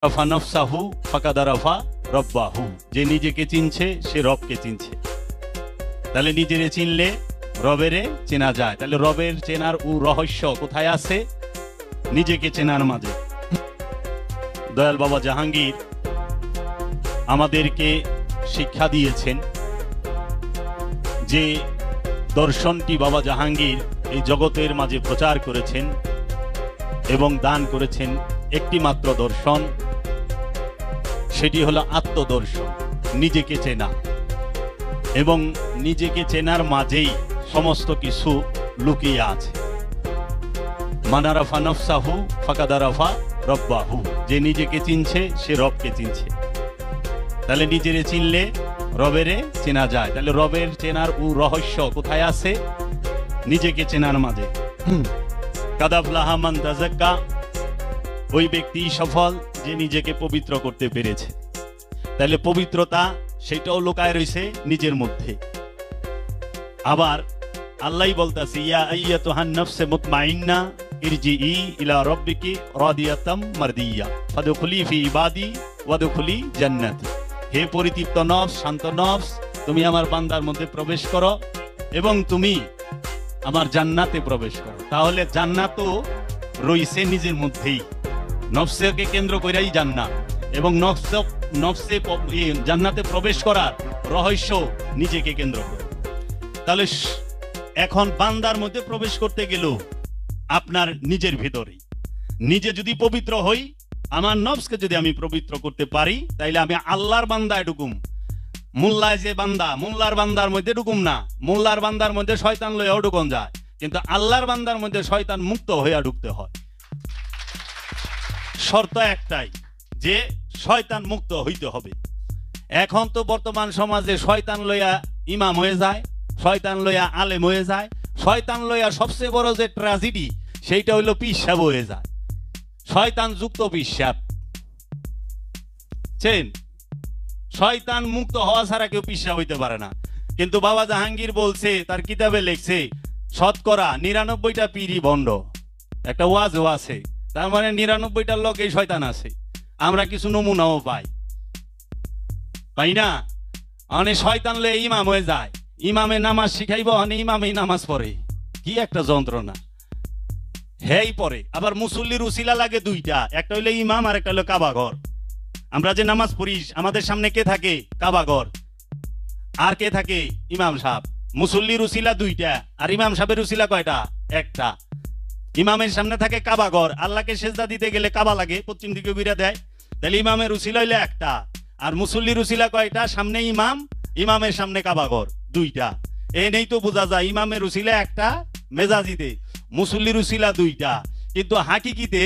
আরাফা নফসাহু ফাকাদ আরাফা রব্বাহু, যে নিজেকে চিনছে সে রবকে চিনছে। তাহলে নিজেরে চিনলে রবেরে চেনা যায়। তাহলে রবের চেনার রহস্য কোথায় আছে? নিজেকে চেনার মাঝে। দয়াল বাবা জাহাঙ্গীর আমাদেরকে শিক্ষা দিয়েছেন যে দর্শনটি বাবা জাহাঙ্গীর এই জগতের মাঝে প্রচার করেছেন এবং দান করেছেন একটি মাত্র দর্শন, সেটি হলো আত্মদর্শন, নিজেকে চেনা। এবং নিজেকে চেনার মাঝেই সমস্ত কিছু লুকিয়ে আছে। মান আরাফা নফসাহু ফাকাদ আরাফা রব্বাহু, যে নিজেকে চিনছে সে রবকে চিনছে। তাহলে নিজেরে চিনলে রবেরে চেনা যায়। তাহলে রবের চেনার রহস্য কোথায় আছে? নিজেকে চেনার মাঝে। কাদ আফলাহা মান তাযাক্কা, ওই ব্যক্তি সফল যে নিজেকে পবিত্র করতে পেরেছে। তাহলে পবিত্রতা সেটাও লুকায় রয়েছে নিজের মধ্যে। আবার আল্লাহ বলতেছে, ইয়া আইয়াতুহান নাফসে মুতমাইন্না ইরজিই ইলা রাব্বিকি রাদিয়াতাম মারদিয়া ফাদখুলি ফি ইবাদি ওয়াদখুলি জান্নাতি। হে পরিতৃপ্ত নফস, শান্ত নফস, তুমি আমার বান্দার মধ্যে প্রবেশ করো এবং তুমি আমার জান্নাতে প্রবেশ করো। তাহলে জান্নাতও রইছে নিজের মধ্যেই, নফসকে কেন্দ্র করেই জান্নাত। এবং নফসে জান্নাতে প্রবেশ করার রহস্য নিজেকে কেন্দ্র করে। তাহলে এখন বান্দার মধ্যে প্রবেশ করতে গেল আপনার নিজের ভিতরেই। নিজে যদি পবিত্র হই, আমার নফসকে যদি আমি পবিত্র করতে পারি, তাইলে আমি আল্লাহর বান্দায় ঢুকুম। মোল্লায় যে বান্দা, মোল্লার বান্দার মধ্যে ঢুকুম না। মোল্লার বান্দার মধ্যে শয়তান লইয়াও ঢুকন যায়, কিন্তু আল্লাহর বান্দার মধ্যে শয়তান মুক্ত হইয়া ঢুকতে হয়। শর্ত একটাই, যে শয়তান মুক্ত হইতে হবে। এখন তো বর্তমান সমাজে শয়তান লইয়া ইমাম হয়ে যায়, শয়তান লইয়া আলেম হয়ে যায়, শয়তান লইয়া সবচেয়ে বড় যে ট্র্যাজেডি সেইটা হইল পিশাব হয়ে যায়। শয়তান যুক্ত পিশাব, শয়তান মুক্ত হওয়া ছাড়া কেউ পিশাব হইতে পারে না। কিন্তু বাবা জাহাঙ্গীর বলছে, তার কিতাবে লিখছে, শতকরা 99টা পীরই ভণ্ড। একটা ওয়াজও আছে, তার মানে 99টার লোকেই শয়তান আছে। আমরা কিছু নমুনাও পাই না। অনেক শয়তান লয়ে ইমাম হয়ে যায়, ইমামে নামাজ শিখাইব, অনেক ইমামে নামাজ পড়ে। কি একটা যন্ত্রণা! হেই পরে আবার মুসল্লির উসিলা লাগে দুইটা, একটা হইলো ইমাম আর একটা হইলো কাবাঘর। আমরা যে নামাজ পড়ি, আমাদের সামনে কে থাকে? কাবাঘর। আর কে থাকে? ইমাম সাহেব। মুসল্লির উসিলা দুইটা, আর ইমাম সাহেবের উসিলা কয়টা? একটা। ইমামের সামনে থাকে কাবাঘর, আল্লাহকে সেজদা দিতে গেলে কাবা লাগে, পশ্চিম দিকে ঘুরে দেয়। তাহলে ইমামের উসিলা হইলে একটা, আর মুসল্লির উসিলা কয়টা? সামনে ইমাম, ইমামের সামনে কাবাঘর, দুইটা। এই নেই তো বোঝা যায় ইমামের উসিলা একটা মেজাজিতে, মুসল্লির উসিলা দুইটা। কিন্তু হাকিকিতে,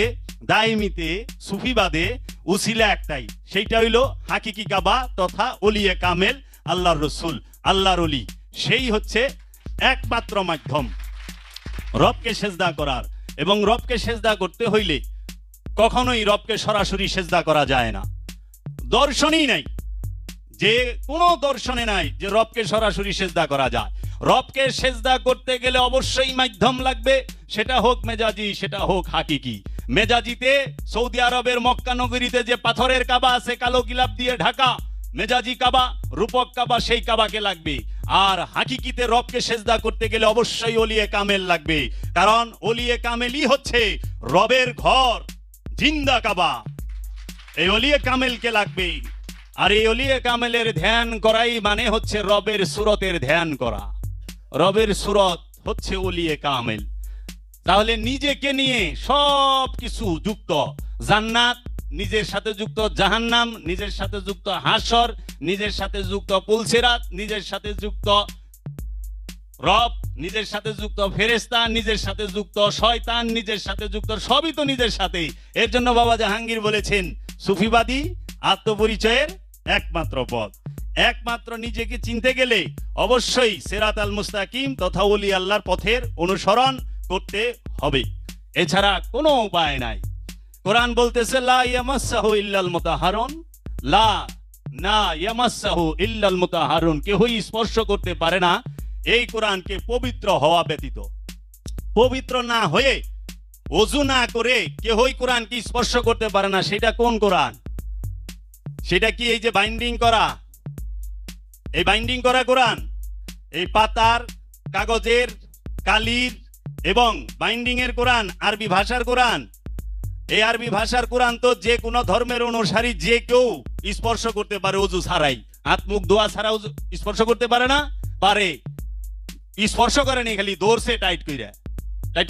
দাইমিতে, সুফিবাদে উসিলা একটাই, সেইটা হইল হাকিকি কাবা তথা ওলিয়ে কামেল আল্লাহর রসুল, আল্লাহর ওলি। সেই হচ্ছে একমাত্র মাধ্যম রবকে সেজদা করার। এবং রবকে সেজদা করতে হইলে কখনোই রবকে সরাসরি সেজদা করা যায় না। দর্শনই নাই, যে কোনো দর্শনে নাই যে রবকে সরাসরি সেজদা করা যায়। রবকে সেজদা করতে গেলে অবশ্যই মাধ্যম লাগবে, সেটা হোক মেজাজি, সেটা হোক হাকিকি। মেজাজিতে সৌদি আরবের মক্কা নগরীতে যে পাথরের কাবা আছে, কালো গিলাপ দিয়ে ঢাকা, মেজাজি কাবা, রূপক কাবা, সেই কাবাকে লাগবে। আর হাকিকিতে রবকে সেজদা করতে গেলে অবশ্যই ওলিয়ে কামেল লাগবে, কারণ ওলিয়ে কামেলই হচ্ছে রবের ঘর, জিন্দা কাবা। এই ওলিয়ে কামেলকে লাগবে। আর এই ওলিয়ে কামেলের ধ্যান করাই মানে হচ্ছে রবের সুরতের ধ্যান করা। রবের সুরত হচ্ছে ওলিয়ে কামেল। তাহলে নিজেকে নিয়ে সব কিছু যুক্ত। জান্নাত নিজের সাথে যুক্ত, জাহান্নাম নিজের সাথে যুক্ত, হাসর নিজের সাথে যুক্ত, পুলসিরাত নিজের সাথে যুক্ত, রব নিজের সাথে যুক্ত, ফেরেশতা নিজের সাথে যুক্ত, শয়তান নিজের সাথে যুক্ত, সবই তো নিজের সাথে। এর জন্য বাবা জাহাঙ্গীর বলেছেন, সুফিবাদী আত্মপরিচয়ের একমাত্র পথ। একমাত্র নিজেকে চিনতে গেলে অবশ্যই সিরাত আল মুস্তাকিম তথা ওলি আল্লাহর পথের অনুসরণ করতে হবে, এছাড়া কোনো উপায় নাই। কোরআন বলতেছে, লা ইয়ামাসসাহু ইল্লাল মুতাহহারুন, লা না ইয়ামাসসাহু ইল্লাল মুতাহহারুন, কেউই স্পর্শ করতে পারে না এই কোরআনকে পবিত্র হওয়া ব্যতীত। পবিত্র না হয়ে, ওযু না করে কেউই কোরআনকে স্পর্শ করতে পারে না। সেটা কোন কোরআন? সেটা কি এই যে বাইন্ডিং করা, এই বাইন্ডিং করা কোরআন, এই পাতার কাগজের কালির এবং বাইন্ডিং এর কোরআন, আরবি ভাষার কোরআন। এই আরবি ভাষার কোরআন তো যে কোনো ধর্মের অনুসারী যে কেউ স্পর্শ করতে পারে ওযু ছাড়াই, হাত মুখ ধোয়া ছাড়া স্পর্শ করতে পারে না? পারে। স্পর্শ করে নি, খালি ধরছে টাইট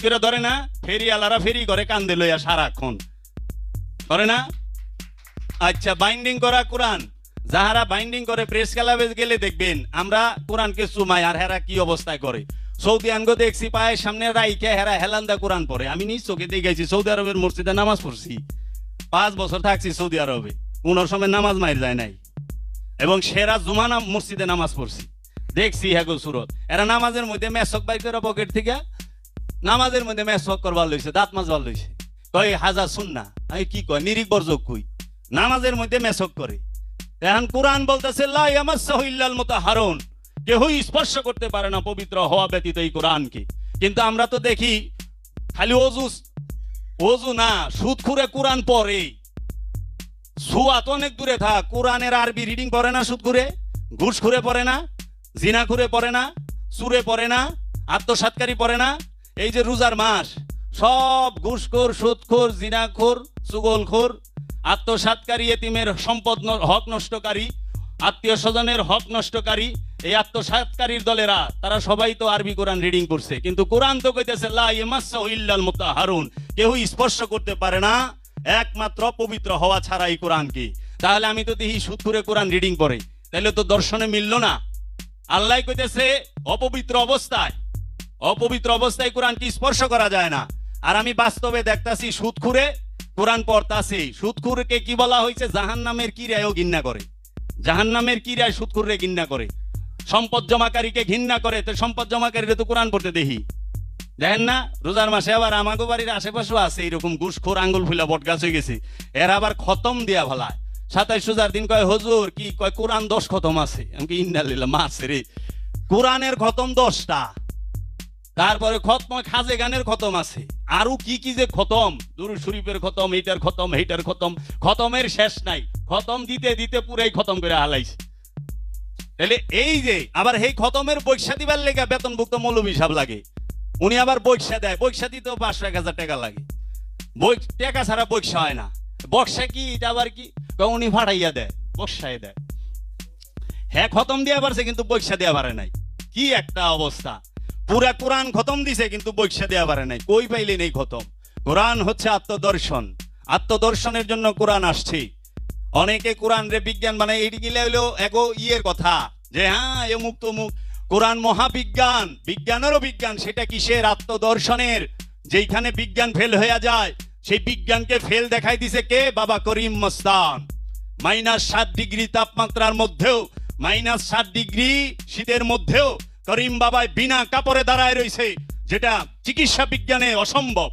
করে ধরে না? ফেরি আলারা ফেরি করে কান্দে লইয়া সারাক্ষণ করে না? আচ্ছা, বাইন্ডিং করা কোরআন যাহারা বাইন্ডিং করে প্রেস ক্লাবে গেলে দেখবেন আমরা কোরআনকে চুমাই, আর হেরা কি অবস্থায় করে। সৌদি আনগো দেখছি পায়ের সামনে রাইকে হেরা হেলান্দা কোরআন পড়ে। আমি নিজ চোখে দেখেছি, সৌদি আরবের মসজিদে নামাজ পড়ছি, 5 বছর থাকছি সৌদি আরবে, কোন সময় নামাজ মাইর যায় নাই, এবং সেরা জুমানা মসজিদে নামাজ পড়ছি, দেখছি হ্যাগো সুরত। এরা নামাজের মধ্যে মেসক বাই করে পকেট থেকে নামাজের মধ্যে মেসক করবার লইছে, দাঁত মাজবার লইছে, কয় হাজা সুন্না। আমি কি কয় নিরিক বর্জক কই, নামাজের মধ্যে মেসক করে। এখন কোরআন বলতেছে লা ইয়ামাসসাহু ইল্লাল মুতাহহারুন, কেউই স্পর্শ করতে পারে না পবিত্র হওয়া ব্যতীত এই কোরআনকে। কিন্তু আমরা তো দেখি খালি ওযু না, সুদখুরে কোরআন পড়ে। সুয়াত অনেক দূরে থাক, কোরআনের আরবি রিডিং পড়ে না সুদখুরে, ঘুষখুরে পড়ে না, জিনাখুরে পড়ে না, সুরে পড়ে না, আত্মসাৎকারী পড়ে না। এই যে রোজার মাস, সব ঘুষখোর, সুদখোর, জিনাখোর, চুগলখোর, আত্মসাৎকারী, এতিমের সম্পদ হক নষ্টকারী, আত্মীয় স্বজনের হক নষ্টকারী, এই আত্মসাৎকারীর দলেরা তারা সবাই তো আরবি কোরআন রিডিং করছে। কিন্তু কোরআন তো কইতেছে লা ইয়ামাসসাহু ইল্লাল মুতাহহারুন, কেউ স্পর্শ করতে পারে না একমাত্র পবিত্র হওয়া ছাড়া এই কোরআনকে। তাহলে আমি তো দেখি সুদখুরে কোরআন রিডিং করে, তাহলে তো দর্শনে মিললো না। আল্লাহ কইতেছে অপবিত্র অবস্থায় কোরআনকে স্পর্শ করা যায় না। আর আমি বাস্তবে দেখতাছি সুদখুরে কোরআন পড়তাছি। সুদখুরকে কি বলা হয়েছে? জাহান্নামের কিরায়ও ঘৃণা করে, জাহান্নামের কিরায় সুদখুররে ঘৃণা করে, সম্পদ জমাকারীকে ঘৃণা করে। তো সম্পদ জমাকারীরা তো কোরআন পড়তে দেখি, দেখেন না? রোজার মাসে আবার আমাগো বাড়ির আশেপাশেও আছে এরকম ঘুষখোর, আঙ্গুল ফুলা বট গাছ হয়ে গেছে, এরা আবার খতম দিয়া ভালায়। 27 রোজার দিন কয় হুজুর কি কয় কোরআন 10 খতম আছে। আমি ইন্নালিল্লাহ, মাছ রে, কোরআনের খতম 10টা, তারপরে খতম খাজে গানের খতম আছে, আরো কি কি যে খতম, দুরূদ শরীফের খতম, এইটার খতম, এইটার খতম, খতমের শেষ নাই। খতম দিতে দিতে পুরাই খতম করে হালাইছে। তাহলে এই যে আবার এই খতমের বৈশা দিবার লেগে বেতনভুক্ত মৌলবী সাহেব লাগে, উনি আবার বৈশা দেয়, বৈশা দিতেও 500-1000 টাকা লাগে, টাকা ছাড়া বৈশা হয় না। বক্সা কি এটা আবার কি, উনি ভাড়াইয়া দেয়, বক্সায় দেয়। হ্যাঁ খতম দিয়া পারছে কিন্তু বৈশা দেওয়া পারে নাই। কি একটা অবস্থা, পুরা কোরআন খতম দিছে কিন্তু বৈশা দেওয়া পারে নাই। কই পাইলেন এই খতম? কোরআন হচ্ছে আত্মদর্শন, আত্মদর্শনের জন্য কোরআন আসছে। অনেকে কোরআন রে বিজ্ঞান মানে এটি গিলে হইলো এগো ইয়ের কথা, যে হ্যাঁ অমুক তমুক। কোরআন মহাবিজ্ঞান, বিজ্ঞানেরও বিজ্ঞান। সেটা কিসের? আত্মদর্শনের। যেইখানে বিজ্ঞান ফেল হয়ে যায় সেই বিজ্ঞানকে ফেল দেখাই দিছে কে? বাবা করিম মস্তান। -7 ডিগ্রি তাপমাত্রার মধ্যেও, -7 ডিগ্রি শীতের মধ্যেও করিম বাবায় বিনা কাপড়ে দাঁড়ায় রয়েছে, যেটা চিকিৎসা বিজ্ঞানে অসম্ভব।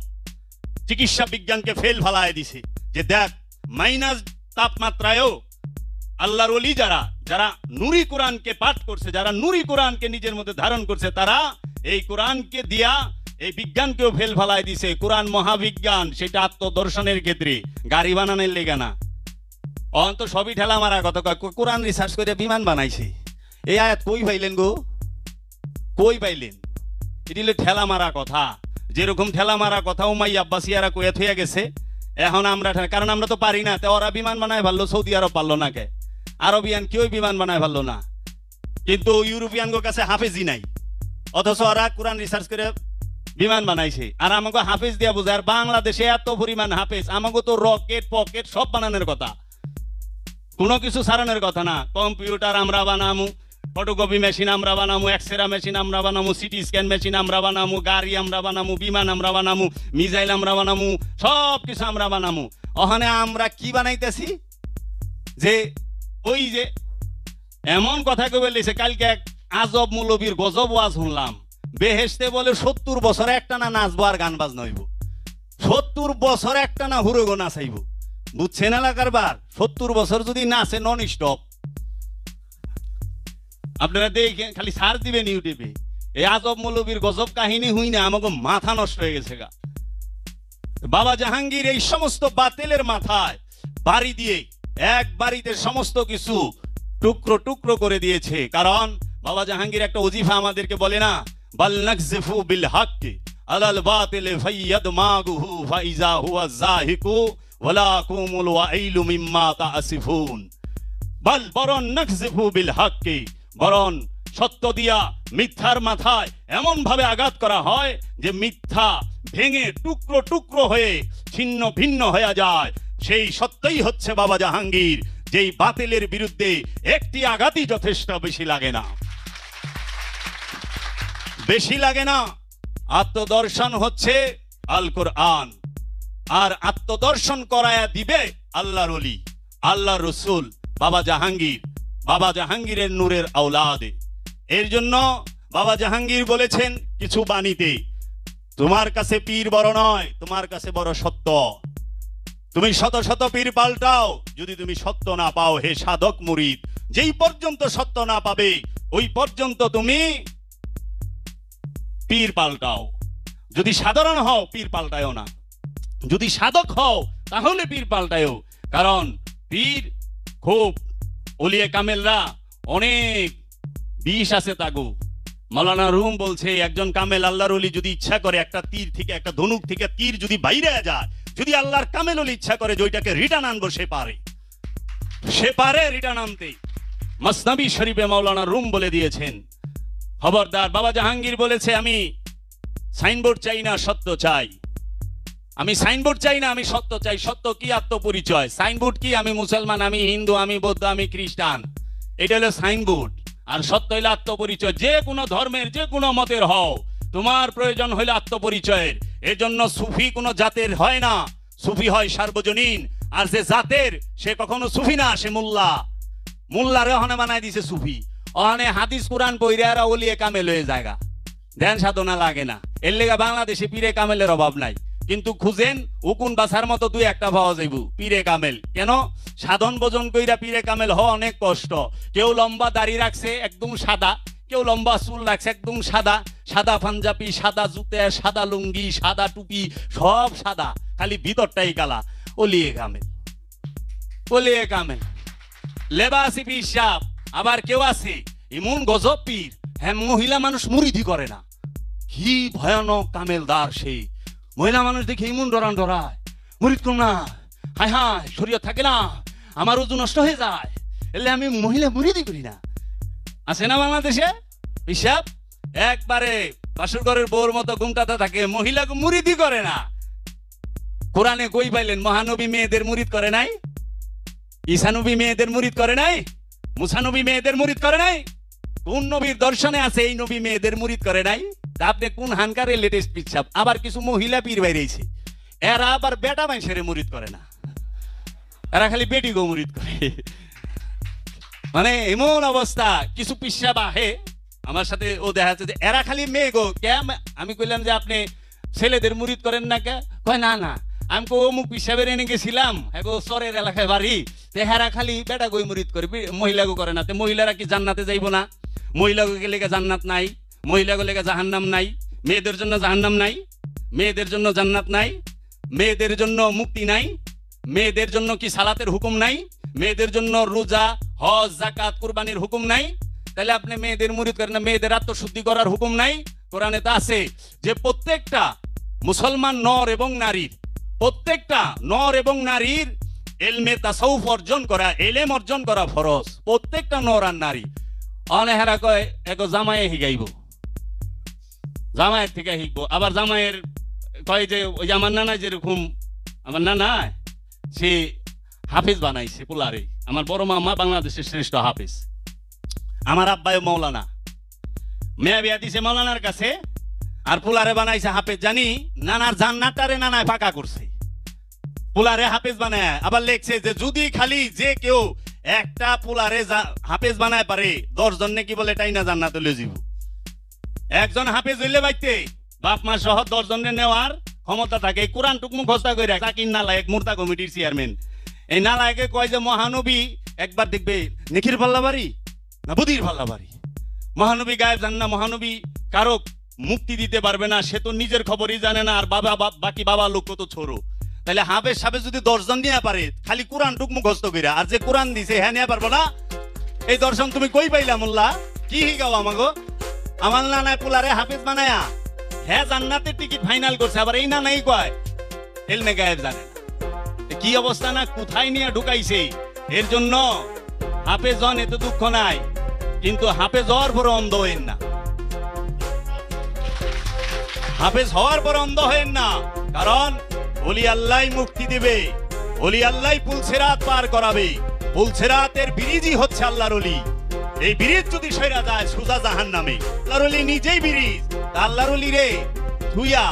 চিকিৎসা বিজ্ঞানকে ফেল ফালায় দিছে যে দেখ মাইনাস তাপমাত্রায়ও আল্লাহর ওলি যারা যারা নূরি কোরআনকে পাঠ করছে, যারা নূরি কোরআনকে নিজের মধ্যে ধারণ করছে, তারা এই কোরআনকে দিয়া এই বিজ্ঞানকেও ফেল ফালায় দিছে। কোরআন মহাবিজ্ঞান, সেটা আত্মদর্শনের ক্ষেত্রে, গাড়ি বানানোর লেগা না। অন্ত সবই ঠেলা মারা কথা। কোরআন রিসার্চ করে বিমান বানাইছে, এই আয়াত কই পাইলেন গো? কই পাইলেন? এটি হলো ঠেলা মারা কথা। যেরকম ঠেলা মারা কথা উমাইয়া আব্বাসিয়ারা কয়ে থইয়া গেছে, এখন আমরা, কারণ আমরা তো পারি না। তো ওরা বিমান বানায় ভালো, সৌদি আরব পারলো না, কে আরবিয়ান কেউ বিমান বানায় ভালো না। কিন্তু ইউরোপিয়ানগো কাছে হাফেজই নাই, অথচ ওরা কোরআন রিসার্চ করে বিমান বানাইছে। আর আমাকে হাফেজ দিয়া বোঝায়। আর বাংলাদেশে এত পরিমাণ হাফেজ, আমাকে তো রকেট পকেট সব বানানোর কথা, কোনো কিছু সারানোর কথা না। কম্পিউটার আমরা বানামু, ফটোকপি মেশিন আমরা বানামু, এক্সরে মেশিন আমরা বানামু, সিটি স্ক্যান মেশিন আমরা বানামু, গাড়ি আমরা বানামু, বিমান আমরা বানামু, মিসাইল আমরা বানামু, সব কিছু আমরা বানামু। ওখানে আমরা কি বানাইতেছি? যে ওই যে এমন কথা কবে লেছে, কালকে এক আজব মৌলবীর গজব ওয়াজ শুনলাম। বেহেশতে বলে 70 বছর একটা না নাচবো আর গান বাজনা হইব, 70 বছর একটা না হুরগো নাচাইব। বুঝছেন এলাকার বার? 70 বছর যদি নাচে নন স্টপ। আপনারা দেখে খালি সার্চ দিবেন ইউটিউবে, এই আজব মৌলবীর গজব কাহিনী হুই না আমাকে মাথা নষ্ট হয়ে গেছে গা। বাবা জাহাঙ্গীর এই সমস্ত বাতিলের মাথায় বাড়ি দিয়ে এক বাড়িতে সমস্ত কিছু টুকরো টুকরো করে দিয়েছে। কারণ বাবা জাহাঙ্গীর একটা ওজিফা আমাদেরকে বলে না, বাল নাকযিফু বিল হাক্কি আলাল বাতিল ফায়াদমাগুহু ফাইজা হুয়া যাহিকু ওয়ালাকুমুল ওয়াইলু মিম্মা তাসিফুন। বাল বরং নাকযিফু বিল হাক্কি, বরং সত্য দিয়া মিথ্যার মাথায় এমন ভাবে আঘাত করা হয় যে মিথ্যা ভেঙে টুকরো টুকরো হয়ে ছিন্ন ভিন্ন হয়ে যায়। সেই সত্যই হচ্ছে বাবা জাহাঙ্গীর, যেই বাতিলের বিরুদ্ধে একটি আঘাতই যথেষ্ট, বেশি লাগে না, বেশি লাগে না। আত্মদর্শন হচ্ছে আল কোরআন, আর আত্মদর্শন করায়া দিবে আল্লাহর ওলি, আল্লাহর রসুল, বাবা জাহাঙ্গীর, বাবা জাহাঙ্গীরের নূরের আওলাদে। এর জন্য বাবা জাহাঙ্গীর বলেছেন কিছু বাণীতে, তোমার কাছে পীর বড় নয়, তোমার কাছে বড় সত্য। তুমি শত শত পীর পাল্টাও, যদি তুমি সত্য না পাও হে সাধক মুরিদ, যেই পর্যন্ত সত্য না পাবে ওই পর্যন্ত তুমি পীর পাল্টাও। যদি সাধারণ হও পীর পাল্টায়ও না, যদি সাধক হও তাহলে পীর পাল্টায়ও। কারণ পীর খুব ওলিয়ে কামেলরা অনেক বিষ আছে তাগো। মাওলানা রুম বলছে একজন কামেল আল্লাহর ওলি যদি ইচ্ছা করে একটা তীর থেকে, একটা ধনুক থেকে তীর যদি বাইরে যায়, যদি আল্লাহর কামেল ওলি ইচ্ছা করে যে ওইটাকে রিটার্ন আনবো, সে পারে রিটার্ন আনতে। মসনবী শরীফে মাওলানা রুম বলে দিয়েছেন, খবরদার। বাবা জাহাঙ্গীর বলেছে আমি সাইনবোর্ড চাই না, সত্য চাই। আমি সাইনবোর্ড চাই না, আমি সত্য চাই। সত্য কি? আত্মপরিচয়। সাইনবোর্ড কি? আমি মুসলমান, আমি হিন্দু, আমি বৌদ্ধ, আমি খ্রিস্টান। এটা হলো সাইনবোর্ড। আর সত্য হইলে আত্মপরিচয়। যে কোনো ধর্মের, যে কোনো মতের হও, তোমার প্রয়োজন হইলে আত্মপরিচয়ের। এজন্য সুফি কোনো জাতের হয় না, সুফি হয় সার্বজনীন। আর যে জাতের সে কখনো সুফি না, সে মোল্লা। মোল্লারে ওখানে বানাই দিছে সুফি। ওখানে হাদিস কুরআন পইরা ওলিয়ে কামেল হয়ে জায়গা, ধ্যান সাধনা লাগে না। এর লেগা বাংলাদেশে পীরে কামেলের অভাব নাই। কিন্তু খুঁজেন উকুন বাছার মতো দুই একটা পাওয়া যাইব পীরে কামেল। কেন? সাধন ভোজন কইরা পীরে কামেল হওয়া অনেক কষ্ট। কেউ লম্বা দাড়ি রাখছে একদম সাদা, কেউ লম্বা চুল রাখছে একদম সাদা, সাদা পাঞ্জাবি, সাদা জুতে, সাদা লুঙ্গি, সাদা টুপি, সব সাদা, খালি ভিতরটাই কালা। ওলিয়ে কামেল, ওলিয়ে কামেল, লেবাসি পীর সাহেব। আবার কেউ আছে এমন গজব পীর, হ্যাঁ মহিলা মানুষ মুরিদি করে না। কি ভয়ানক কামেলদার সেই! মহিলা মানুষ দেখে এমন ডরান ডরায়, মুরিদ করুন না, হায় হায় শরীয়ত থাকে না, আমার ওজন নষ্ট হয়ে যায়, এলে আমি মহিলা মুরিদি করি না। আছে না বাংলাদেশে হিসাব? একবারে বাসুর ঘরের বউর মতো ঘুমটাতে থাকে, মহিলাকে মুরিদি করে না। কোরআনে কই পাইলেন মহানবী মেয়েদের মুরিদ করে নাই? ঈসানবী মেয়েদের মুরিদ করে নাই? মুসানবী মেয়েদের মুরিদ করে নাই? কোন নবীর দর্শনে আছে এই নবী মেয়েদের মুরিদ করে নাই? আপনি কোন হানকারের লেটেস্ট পিচ্ছাপ? আবার কিছু মহিলা পীর বাইরেছে, এরা আবার বেটা মানুষের মুরিদ করে না, এরা খালি বেটি গো মুরিদ করে। মানে এমন অবস্থা। কিছু পিচ্ছাপ আহে আমার সাথে, ও দেখা যাচ্ছে যে এরা খালি মেয়ে গো। আমি কইলাম যে আপনি ছেলেদের মুরিদ করেন না কে? কয় না না, আমি অমুক পিসাবের এনে গেছিলাম, চরের এলাকায় বাড়ি, হেরা খালি বেটা গই মুরিদ করে, মহিলাগো করে না। মহিলারা কি জান্নাতে যাইব না? মহিলাগো গেলে জান্নাত নাই, মহিলাগো লেগে জাহান্নাম নাই। মেয়েদের জন্য জাহান্নাম নাই, মেয়েদের জন্য জান্নাত নাই, মেয়েদের জন্য মুক্তি নাই, মেয়েদের জন্য কি সালাতের হুকুম নাই, মেয়েদের জন্য রোজা, হজ, যাকাত, কুরবানির হুকুম নাই? তাহলে আপনি মেয়েদের মুরিদ করেন না? মেয়েদের আত্মশুদ্ধি করার হুকুম নাই? কোরআনে তো আছে যে প্রত্যেকটা মুসলমান নর এবং নারীর, প্রত্যেকটা নর এবং নারীর এলমে তাসাউফ অর্জন করা, এলেম অর্জন করা ফরজ। প্রত্যেকটা নর আর নারী। অনেহেরা কয় এক জামাইয়ে হিগাইব, জামাইয়ের থেকে শিখবো। আবার জামাইয়ের কয় যে ওই আমার নানা যেরকম, আমার নানা সে হাফিজ বানাইছে পোলারে। আমার বড় মামা বাংলাদেশের শ্রেষ্ঠ হাফিজ, আমার আব্বায় মৌলানা, মেয়া বিয়া দিছে মৌলানার কাছে, আর পোলারে বানাইছে হাফেজ। জানি নানার জান্নাতটারে নানায় পাকা করছে, পোলারে হাফেজ বানায়। আবার লেখছে যে যদি খালি যে কেউ একটা পোলারে হাফেজ বানায় পারে, 10 জন নাকি বলে তাই না জান্নাতে লয়ে যাব। একজন হাফেজ হইলে বাইতে বাপ মা সহ 10 জনের নেওয়ার ক্ষমতা থাকে। কোরআন টুক মুখস্থ করে জাকির নালায়েক মুর্তা কমিটির চেয়ারম্যান, এই নালায়েকে কয় যে মহানবী একবার দেখবে নেকির পাল্লা বাড়ি না বুদির পাল্লা বাড়ি। মহানবী গায়েব জান না, মহানবী কারো মুক্তি দিতে পারবে না, সে তো নিজের খবরই জানে না, আর বাকি বাবা লোক তো ছোড়ো। তাহলে হাফেজ সাহেব যদি 10 জন নিয়ে পারে খালি কোরআন টুক মুখস্থ কইরা, আর যে কোরআন দিছে হ্যাঁ নিয়ে পারবো না? এই দর্শন তুমি কই পাইলা মোল্লা? কি হিগাও আমাগো? আমার নানায় পোলারে হাফেজ বানায়া হ্যাঁ জান্নাতের টিকিট ফাইনাল করছে, আবার এই নানাই কয় এলমে গায়েব জানে না। কি অবস্থা না, কোথায় নিয়ে ঢুকাইছে। এর জন্য হাফেজ হন এত দুঃখ নাই, কিন্তু হাফেজ হওয়ার পর অন্ধ হইন না। হাফেজ হওয়ার পর অন্ধ হইন না, কারণ ওলি আল্লাহ মুক্তি দিবে, ওলি আল্লাহ পুলসিরাত পার করাবে। পুলসিরাতের ব্রিজই হচ্ছে আল্লাহর ওলি। এই ব্রিজ যদি সইরা যায় সোজা জাহান্নামে। আল্লাহর ওলি নিজেই ব্রিজ, আল্লাহর ওলি রে থুইয়া।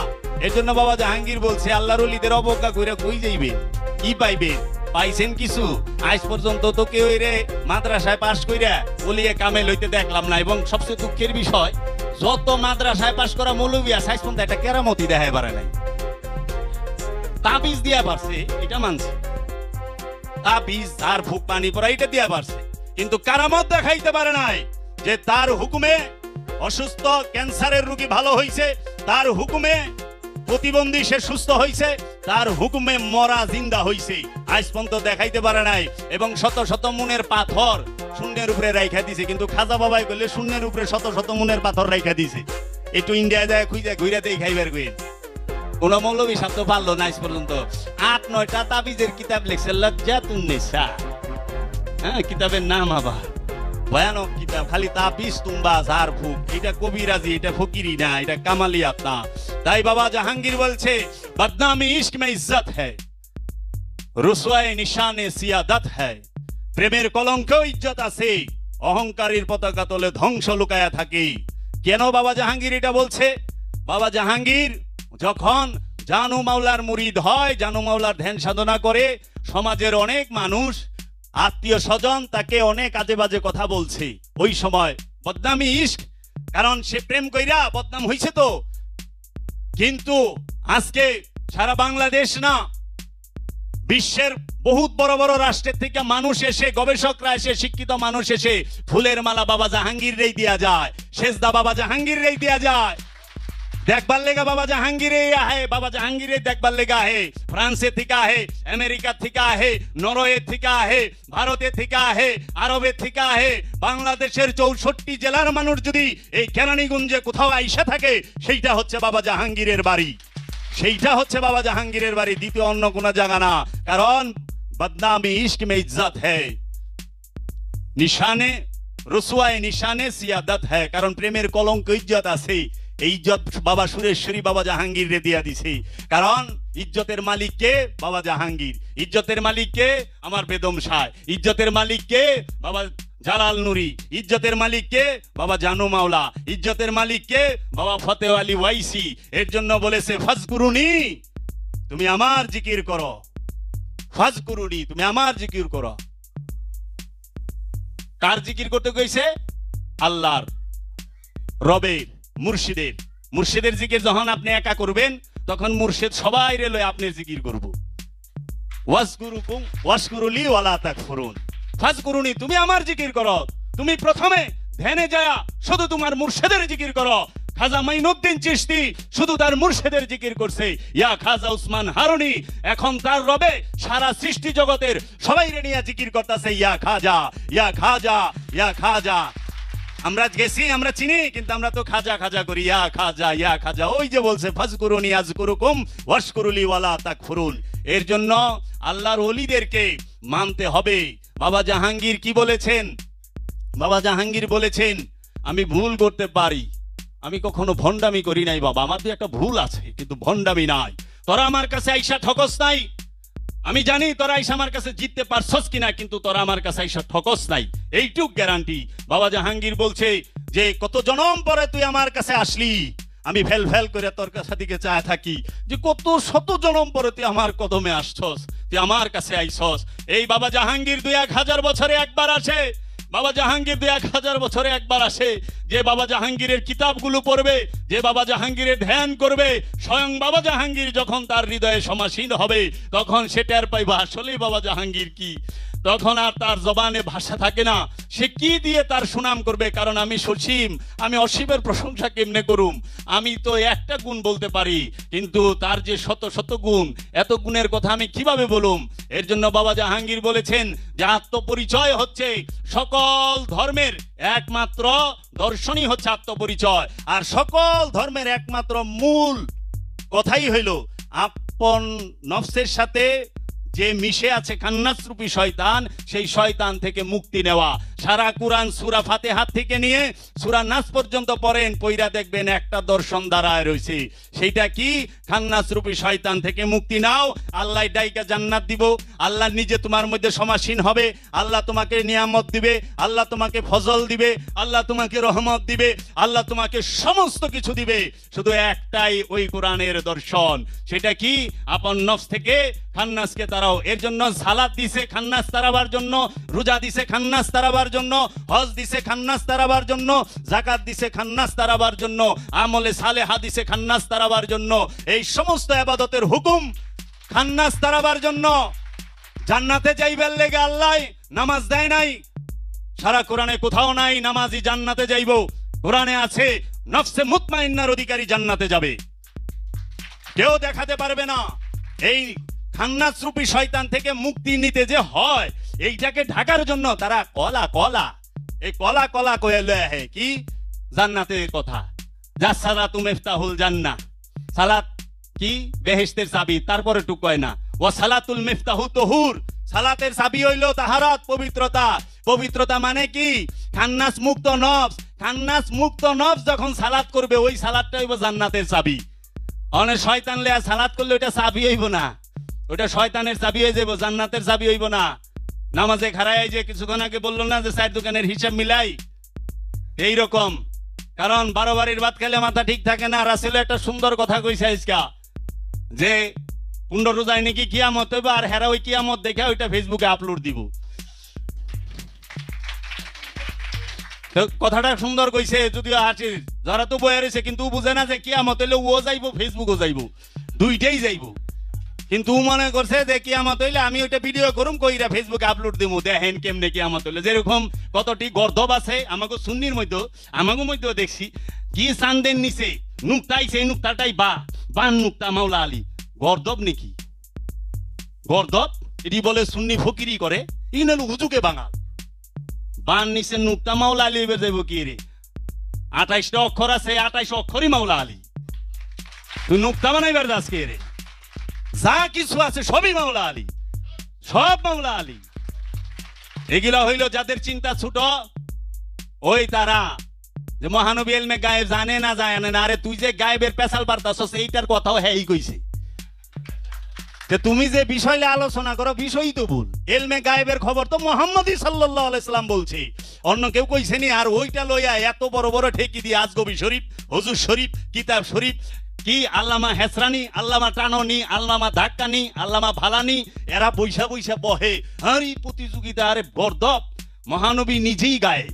এর জন্য বাবা জাহাঙ্গীর বলছে আল্লাহর ওলিদের অবজ্ঞা কইরা কই যাইবে, কি পাইবেন? পাইছেন কিছু? আজ পর্যন্ত তো কেউ রে মাদ্রাসায় পাশ কইরা ওলিয়ে কামে লইতে দেখলাম না। এবং সবচেয়ে দুঃখের বিষয়, যত মাদ্রাসায় পাশ করা মৌলবী আছে আজ পর্যন্ত একটা কেরামতি দেখায় পারে নাই। তাবিজ দিয়া পারছে, এটা মানছে, তাবিজ আর ফুক পানি পড়া এটা দিয়া পারছে, কিন্তু কারামত দেখাইতে পারে নাই যে তার হুকুমে অসুস্থ ক্যান্সারের রোগী ভালো হইছে, তার হুকুমে প্রতিবন্ধী সে সুস্থ হইছে, তার হুকুমে মরা জিন্দা হইছে। আজ পর্যন্ত দেখাইতে পারে নাই। এবং শত শত মনের পাথর শূন্যের উপরে রাইখা দিছে, কিন্তু খাজা বাবাই কইলে শূন্যের উপরে শত শত মনের পাথর রাইখা দিছে। একটু ইন্ডিয়া যায় খুঁজে ঘুরে দেই খাইবার কইন, কোন মৌলবী শব্দ পারলো না আজ পর্যন্ত। 8-9টা তাবিজের কিতাব লিখছে, লজ্জাতুন নিসা, হ্যাঁ কিতাবের নাম আবার ভয়ানক কিতাব, খালি তাবিজ তুম্বা ঝাড় ফুক। এটা কবিরাজি, এটা ফকিরি না, এটা কামালিয়াত না। তাই বাবা জাহাঙ্গীর বলছে বদনামি ইশক মে ইজ্জত হ্যায়, রুসওয়ায়ে নিশানে সিয়াদত হ্যায়। প্রেমের কলঙ্কেও ইজ্জত আছে, অহংকারীর পতাকা তলে ধ্বংস লুকায়া থাকে। কেন বাবা জাহাঙ্গীর এটা বলছে? বাবা জাহাঙ্গীর যখন জানু মাওলার মুরিদ হয়, জানু মাওলার ধ্যান সাধনা করে, সমাজের অনেক মানুষ আত্মীয় স্বজন তাকে অনেক আজে বাজে কথা বলছে। ওই সময় বদনামি ইশক, কারণ সে প্রেম কইরা বদনাম হইছে তো। কিন্তু আজকে সারা বাংলাদেশ না, বিশ্বের বহুত বড় বড় রাষ্ট্রের থেকে মানুষ এসে, গবেষকরা এসে, শিক্ষিত মানুষ এসে ফুলের মালা বাবা জাহাঙ্গীর রেই দিয়া যায়, সেজদা বাবা জাহাঙ্গীর রেই দিয়া যায়। দেখবার লেগা বাবা জাহাঙ্গীর আহে, বাবা জাহাঙ্গীর দেখবার লেগা আহে। ফ্রান্সে থেকে আহে, আমেরিকা থেকে আহে, নরওয়ে থেকে আহে, ভারতে থেকে আহে, আরবে থেকে আহে। বাংলাদেশের 64 জেলার মানুষ যদি এই কেরানীগঞ্জে কোথাও আইসা থাকে, সেইটা হচ্ছে বাবা জাহাঙ্গীরের বাড়ি, সেইটা হচ্ছে বাবা জাহাঙ্গীরের বাড়ি, দ্বিতীয় অন্য কোনো জায়গা না। কারণ বদনামি ইশক মে ইজ্জত হ্যায়, নিশানে রুসওয়ায়ে নিশানে সিয়াদত হ্যায়। কারণ প্রেমের কলঙ্ক ইজ্জত আছে, এই ইজ্জত বাবা সুরেশ্বরী বাবা জাহাঙ্গীর রে দিয়া দিছে। কারণ ইজ্জতের মালিক কে? বাবা জাহাঙ্গীর। ইজ্জতের মালিক কে? আমার বেদম শাহ। ইজ্জতের মালিক কে? বাবা জালাল নুরি। ইজ্জতের মালিক কে? বাবা জানু মাওলা। ইজ্জতের মালিক কে? বাবা ফতেহ আলী ওয়াইসি। এর জন্য বলেছে ফাজকুরুনি, তুমি আমার জিকির করো, ফাজকুরুনি, তুমি আমার জিকির করো। কার জিকির করতে কইছে? আল্লাহর, রবের, মুর্শিদের। মুর্শিদের জিকির যখন আপনি একা করবেন, তখন মুর্শিদ সবাই রে লয় আপনি জিকির করব। ওয়াসকুরুকুম ওয়াসকুরুলি ওয়ালা তাকফুরুন। ফাজকুরুনি, তুমি আমার জিকির করো। তুমি প্রথমে ধ্যানে যায় শুধু তোমার মুর্শিদের জিকির করো। খাজা মাইনুদ্দিন চিশতি শুধু তার মুর্শিদের জিকির করছে। ইয়া খাজা উসমান হারুনি এখন তার রবে সারা সৃষ্টি জগতের সবাই রে নিয়ে জিকির করতেছে, ইয়া খাজা, ইয়া খাজা, ইয়া খাজা। আমরা গেছি, আমরা চিনি, কিন্তু আমরা তো খাজা খাজা করি, ইয়া খাজা, ইয়া খাজা। ওই যে বলছে ফাজকুরুনি আযকুরুকুম ওয়াশকুরুলি ওয়ালা তাকফুরুন। এর জন্য আল্লাহর ওলিদেরকে মানতে হবে। বাবা জাহাঙ্গীর কি বলেছেন? বাবা জাহাঙ্গীর বলেছেন, আমি ভুল করতে পারি, আমি কখনো ভণ্ডামি করি নাই বাবা, আমার তো একটা ভুল আছে, কিন্তু ভণ্ডামি নাই। তোরা আমার কাছে আইসা ঠকস নাই, আমি জানি তোরা আইসা আমার কাছে জিততে পারছস কিনা, কিন্তু তোরা আমার কাছে আইসা ঠকস নাই, এইটুক গ্যারান্টি। বাবা জাহাঙ্গীর বলছে যে কত জনম পরে তুই আমার কাছে আসলি, আমি ফেল ফেল করে তোর কাছে দিকে চায় থাকি যে কত শত জনম পরে তুই আমার কদমে আসছস, তুই আমার কাছে আইসস। এই বাবা জাহাঙ্গীর 2000 বছরে একবার আসে। বাবা জাহাঙ্গীর 2000 বছরে একবার আসে। যে বাবা জাহাঙ্গীরের কিতাবগুলো পড়বে, যে বাবা জাহাঙ্গীরের ধ্যান করবে, স্বয়ং বাবা জাহাঙ্গীর যখন তার হৃদয়ে সমাসীন হবে, তখন সে টের পাইবা আসলেই বাবা জাহাঙ্গীর কি। তখন আর তার জবানে ভাষা থাকে না, সে কি দিয়ে তার সুনাম করবে? কারণ আমি সসীম, আমি অসীমের প্রশংসা কেমনে করুম? আমি তো একটা গুণ বলতে পারি, কিন্তু তার যে শত শত গুণ, এত গুণের কথা আমি কিভাবে বলুম? এর জন্য বাবা জাহাঙ্গীর বলেছেন যে আত্মপরিচয় হচ্ছে সকল ধর্মের একমাত্র দর্শনই হচ্ছে আত্মপরিচয়, আর সকল ধর্মের একমাত্র মূল কথাই হইল আপন নফসের সাথে যে মিশে আছে খান্নাস রূপী শয়তান, সেই শয়তান থেকে মুক্তি নেওয়া। সারা কোরআন সূরা ফাতিহা থেকে নিয়ে সূরা নাস পর্যন্ত পড়েন, পইরা দেখবেন একটা দর্শন দাঁড়ায় রয়েছে। সেইটা কি? খান্নাস রূপী শয়তান থেকে মুক্তি নাও, আল্লাহ ডাইকা জান্নাত দিব, আল্লাহ নিজে তোমার মধ্যে সমাসীন হবে, আল্লাহ তোমাকে নিয়ামত দিবে, আল্লাহ তোমাকে ফজল দিবে, আল্লাহ তোমাকে রহমত দিবে, আল্লাহ তোমাকে সমস্ত কিছু দিবে। শুধু একটাই ওই কোরআনের দর্শন, সেটা কি? আপন নফস থেকে খান্নাসকে তারাও। এর জন্য সালাত দিছে খান্নাস তারাবার জন্য, রোজা দিছে খান্নাস তারাবার জন্য, হজ দিছে খান্নাস তারাবার জন্য, যাকাত দিছে খান্নাস তারাবার জন্য, আমলে সালেহা দিছে খান্নাস তারাবার জন্য। এই সমস্ত ইবাদতের হুকুম খান্নাস তারাবার জন্য। জান্নাতে যাইবার লেগে আল্লাহ নামাজ দেয় নাই, সারা কোরআনে কোথাও নাই নামাজি জান্নাতে যাইব। কোরআনে আছে নফসে মুতমাইন্নার অধিকারী জান্নাতে যাবে, কেউ দেখাতে পারবে না। এই খান্নাস রূপী শয়তান থেকে মুক্তি নিতে যে হয়, এইটাকে ঢাকার জন্য তারা কলা কলা এই কলা কলা কয়ে লয়ে হে কি জান্নাতের কথা। যা সালাতু মিফতাহুল জান্নাহ, সালাত কি বেহেশতের চাবি। তারপরে টুক কয় না ওয়া সালাতুল মিফতাহু তুহুর, সালাতের চাবি হইল তাহারাত, পবিত্রতা। পবিত্রতা মানে কি? খান্নাস মুক্ত নফস। খান্নাস মুক্ত নফস যখন সালাত করবে, ওই সালাতটা হইব জান্নাতের চাবি। অনেক শয়তান লেয়া সালাত করলে ওটা চাবি হইব না, ওটা শয়তানের চাবি হয়ে যাবো, জান্নাতের চাবি হইব না। নামাজে খাড়ায় যে কিছুক্ষণ আগে বললো না যে চায়ের দোকানের হিসাব মিলাই, এই রকম। কারণ 12 বাড়ির ভাত খেলে মাথা ঠিক থাকে না। রাসূল একটা সুন্দর কথা কইছে আজকা, যে 15 রোজায় নাকি কিয়ামত হইব, আর হেরা ওই কিয়ামত দেখে ওইটা ফেসবুকে আপলোড দিব। কথাটা সুন্দর কইছে, যদিও হাসির যারা তো বয়ে রয়েছে, কিন্তু বুঝে না যে কিয়ামত হইলে ও যাইব, ফেসবুকও যাইব, দুইটাই যাইব। কিন্তু মনে করছে যে কিয়ামত হইলে আমি ওইটা ভিডিও করুম, কইরা ফেসবুকে আপলোড দিব, দেখেন কেমনে কিয়ামত হইলে। যেরকম কতটি গর্দব আছে আমাকে সুন্নির মধ্যে, আমাকে মধ্যেও দেখছি কি চান্দের নিচে নুক্তাই, সেই নুক্তাটাই বান নুক্তা মাওলা আলী। গর্দব নাকি? গর্দব এটি বলে সুন্নি ফকিরি করে, ইনালু হুজুকে বাঙাল। বান নিচে নুক্তা মাওলা আলী এবার যাইব কি রে? 28টা অক্ষর আছে, 28 অক্ষরই মাওলা আলী। তুই নুক্তা বানাইবার যাস কে রে? যা কিছু আছে সবই মাওলা আলী, সব মাওলা আলী। এগুলা হইল যাদের চিন্তা ছোট, ওই তারা যে মহানবী এলমে গায়েব জানে না জানে না। আরে তুই যে গায়েবের পেশাল পারতাছস, এইটার কথাও হ্যাঁ কইছে। তুমি যে বিষয় আলোচনা করো, বিষয়ই তো ভুল। এলমে গায়েবের খবর তো মুহাম্মদ সাল্লাল্লাহু আলাইহি সাল্লাম বলছে, অন্য কেউ কইছেনি। আর ওইটা লইয়া এত বড় বড় ঠেকি দিয়ে আজগবি শরীফ, হুজুর শরীফ, কিতাব শরীফ, কি আল্লামা হেসরানি, আল্লামা টাননি, আল্লামা ধাক্কানি, আল্লামা ভালানি, এরা বৈশা বৈশা বহে আর এই প্রতিযোগিতা। আরে বরদব, মহানবী নিজেই গায়েব,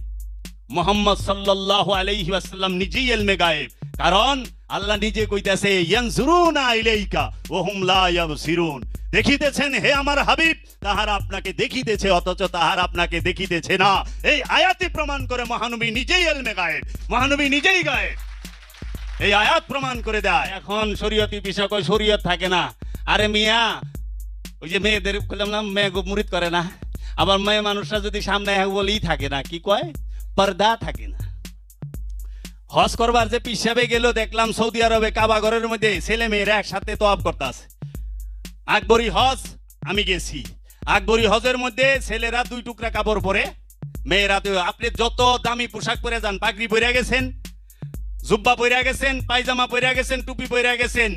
মুহাম্মদ সাল্লাল্লাহু আলাইহি ওয়াসাল্লাম নিজেই ইলমে গায়েব। কারণ আল্লাহ নিজে কইতাছে ইয়ানজুরুনা ইলাইকা ওয়া হুম লা ইয়াবসিরুন, দেখিতেছেন হে আমার হাবিব, তাহারা আপনাকে দেখিতেছে অথচ তাহারা আপনাকে দেখিতেছে না। এই আয়াতে প্রমাণ করে মহানবী নিজেই ইলমে গায়েব, মহানবী নিজেই গায়েব। এই আয়াত প্রমাণ করে দেয়। এখন শরীয়তি বিষয় কই শরীয়ত থাকে না। আরে মিয়া, ওই যে মেয়েদের বললাম না, মেয়ে মুরিদ করে না, আবার মেয়ে মানুষরা যদি সামনে বলেই থাকে না, কি কয়, পর্দা থাকে না। হজ করবার যে পিছাবে গেল, দেখলাম সৌদি আরবে কাবা ঘরের মধ্যে ছেলে মেয়েরা একসাথে তোয়াব করতেছে। আকবরী হজ আমি গেছি, আকবরী হজের মধ্যে ছেলেরা 2 টুকরা কাপড় পরে, মেয়েরা তো আপনি যত দামি পোশাক পরে যান, পাগড়ি পরে গেছেন, জুব্বা পরে গেছেন, পায়জামা পরে গেছেন, টুপি পরে গেছেন,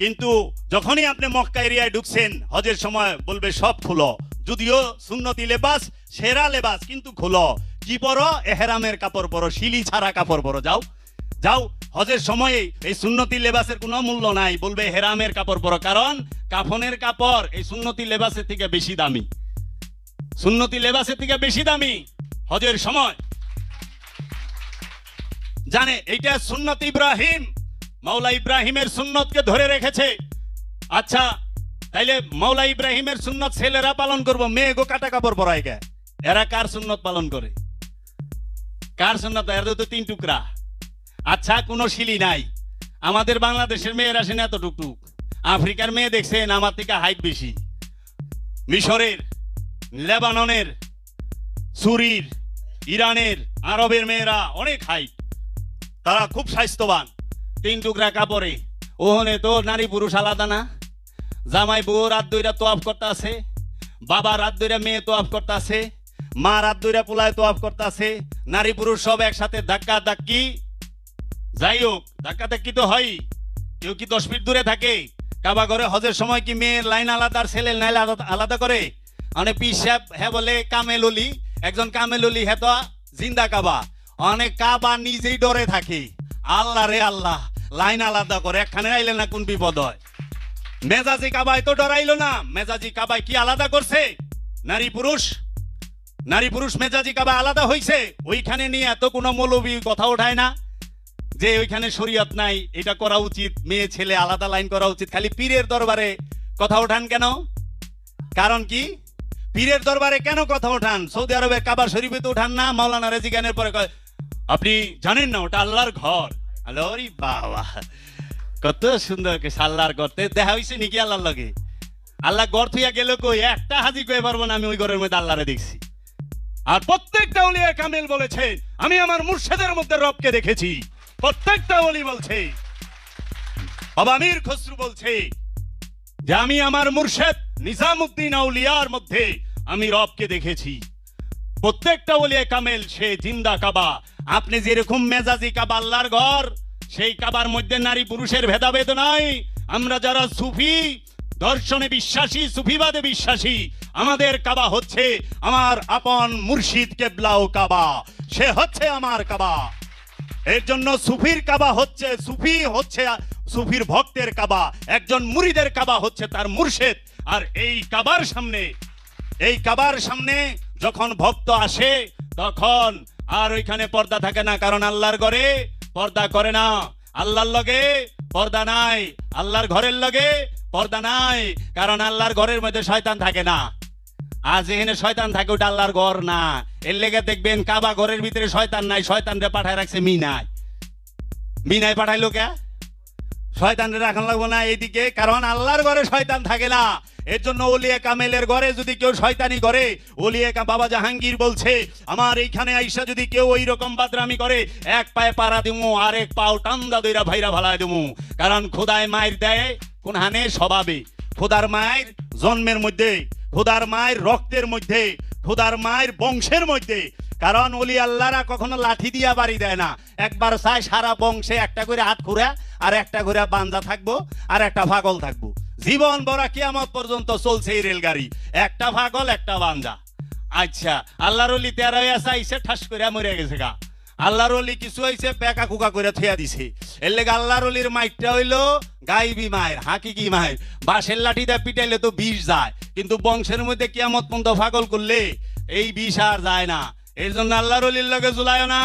কিন্তু যখনই আপনি মক্কা এরিয়ায় ঢুকছেন হজের সময় বলবে সব খুলো। যদিও সুন্নতি লেবাস, সেরা লেবাস, কিন্তু খুলো। কি পরো? এহরামের কাপড় পরো, শিলি ছাড়া কাপড় পরো। যাও যাও, হজের সময়ে এই সুন্নতি লেবাসের কোনো মূল্য নাই, বলবে হেরামের কাপড় পরো। কারণ কাফনের কাপড় এই সুন্নতি লেবাসের থেকে বেশি দামি, সুন্নতি লেবাসের থেকে বেশি দামি হজের সময়। জানে এইটা সুন্নত ইব্রাহিম, মাওলা ইব্রাহিমের সুন্নতকে ধরে রেখেছে। আচ্ছা, তাইলে মাওলা ইব্রাহিমের সুন্নত ছেলেরা পালন করবো, মেয়ে গো কাটা কাপড় পরায় গে, এরা কার সুন্নত পালন করে? কার সুন্নাত? এর তো 3 টুকরা। আচ্ছা, কোনো শিলি নাই। আমাদের বাংলাদেশের মেয়ের আসেন এত টুকটুক, আফ্রিকার মেয়ে দেখছেন আমার থেকে হাইট বেশি। মিশরের, লেবাননের, সুরির, ইরানের, আরবের মেয়েরা অনেক হাইট, তারা খুব স্বাস্থ্যবান। 3 টুকরা কাপড়ে। ওখানে তো নারী পুরুষ আলাদা না। জামাই বউ রাত দইরা তোয়াফ করতে আছে, বাবা রাত দইরা মেয়ে তোয়াফ করতে আছে, মা রাত দইরা পোলায় তোয়াফ করতে আছে, নারী পুরুষ সব একসাথে ধাক্কা ধাক্কি। যাই হোক, ধাক্কা ধাক্কি তো হয়। কেউ কি 10 ফিট দূরে থাকে? কাবা ঘরে হজের সময় কি মেয়ের লাইন আলাদা আর ছেলের লাইন আলাদা করে? অনেক পীর সাহেব হ্যাঁ বলে কামেল অলি, একজন কামেল অলি হ্যাঁ তো জিন্দা কাবা। অনেক কাবা নিজেই ডরে থাকে, আল্লাহ রে আল্লাহ, লাইন আলাদা করে, একখানে আইলে না কোন বিপদ হয়। মেজাজি কাবায় তো ডরাইলো না, মেজাজি কাবায় কি আলাদা করছে? নারী পুরুষ, নারী পুরুষ মেজাজি কাবা আলাদা হইছে। ওইখানে নিয়ে এত কোনো মৌলবী কথা ওঠায় না যে ওইখানে শরীয়ত নাই, এটা করা উচিত, মেয়ে ছেলে আলাদা লাইন করা উচিত। খালি পীরের দরবারে কথা ওঠান কেন? কারণ কি? পীরের দরবারে কেন কথা ওঠান? সৌদি আরবে কাবা শরীফে তো ওঠান না? মাওলানা রেজিগানের পরে আপনি জানেন না ওটা আল্লাহর ঘর। আল্লাহরি বাবা, কত সুন্দর আল্লাহর ঘর। দেখা হয়েছে নাকি আল্লাহর লগে? আল্লাহ ঘর থইয়া গেল কই? একটা হাজি কয়ে পারবো না আমি ওই ঘরের মধ্যে আল্লাহরে দেখছি। আর প্রত্যেকটা ওলিয়া কামেল বলেছে আমি আমার মুর্শিদের মধ্যে রবকে দেখেছি। প্রত্যেকটা ওলি বলছে, বাবা আমির খসরু বলছে যে আমি আমার মুর্শিদ নিজামউদ্দিন আউলিয়ার মধ্যে আমি রবকে দেখেছি। প্রত্যেকটা ওলিয়া কামেল সে জিন্দা কাবা। আপনি যেরকম মেজাজি কাবা আল্লাহর ঘর, সেই কাবার মধ্যে নারী পুরুষের ভেদাভেদ নাই। আমরা যারা সুফি দর্শনে বিশ্বাসী, সুফিবাদে বিশ্বাসী, আমাদের কাবা হচ্ছে আমার আপন মুর্শিদ কেবলাও কাবা, সে হচ্ছে আমার কাবা। এর জন্য সুফির কাবা হচ্ছে, সুফি হচ্ছে সুফির ভক্তের কাবা, একজন মুরিদের কাবা হচ্ছে তার মুর্শিদ। আর এই কাবার সামনে যখন ভক্ত আসে তখন আর ওইখানে পর্দা থাকে না, কারণ আল্লাহর ঘরে পর্দা করে না। আল্লাহর লগে পর্দা নাই, আল্লাহর ঘরের লগে পর্দা নাই, কারণ আল্লাহর ঘরের মধ্যে শয়তান থাকে না। আর যেখানে শয়তান থাকে ওটা আল্লাহর ঘর না। এর লেগে দেখবেন কাবা ঘরের ভিতরে শয়তান নাই, শয়তানরে পাঠায় রাখছে মিনায়। মিনায় পাঠাইলো কে? শয়তানরে রাখান লাগবো না এইদিকে, কারণ আল্লাহর ঘরে শয়তান থাকে না। এর জন্য ওলিয়া কামেলের ঘরে যদি কেউ শয়তানি করে, ওলিয়া বাবা জাহাঙ্গীর বলছে আমার এইখানে আইসা যদি কেউ ওই রকম বাদরামি করে, এক পায়ে পাড়া দিমু আর এক পাও টান্দা দইরা ভাইরা ভালাই দিমু। কারণ খোদায় মায়ের দেয় কোন হানে স্বভাবে, খোদার মায়ের জন্মের মধ্যে, খোদার মায়ের রক্তের মধ্যে, খোদার মায়ের বংশের মধ্যে। কারণ ওলি আল্লাহরা কখনো লাঠি দিয়া বাড়ি দেয় না, একবার চায় সারা বংশে একটা করে হাত খুঁড়া আর একটা করে বান্দা থাকবো আর একটা পাগল থাকবো। জীবন বড় কিয়ামত পর্যন্ত চলছে এই রেলগাড়ি, একটা পাগল একটা বান্দা। আচ্ছা, আল্লাহর ওলি 13 আইসে ঠাস করে মরে গেছে গা। আল্লাহর ওলি কিছু হয়েছে বেকা কুকা করে থইয়া দিছে। এর লেগে আল্লাহর ওলির মাইকটা হইলো গাইবি মায়ের, হাকিকি মায়ের। বাঁশের লাঠি দিয়ে পিটাইলে তো বিষ যায়, কিন্তু বংশের মধ্যে কিয়ামত পর্যন্ত পাগল করলে এই বিষ আর যায় না। এর জন্য আল্লাহর ওলির লগে জুলাইও না,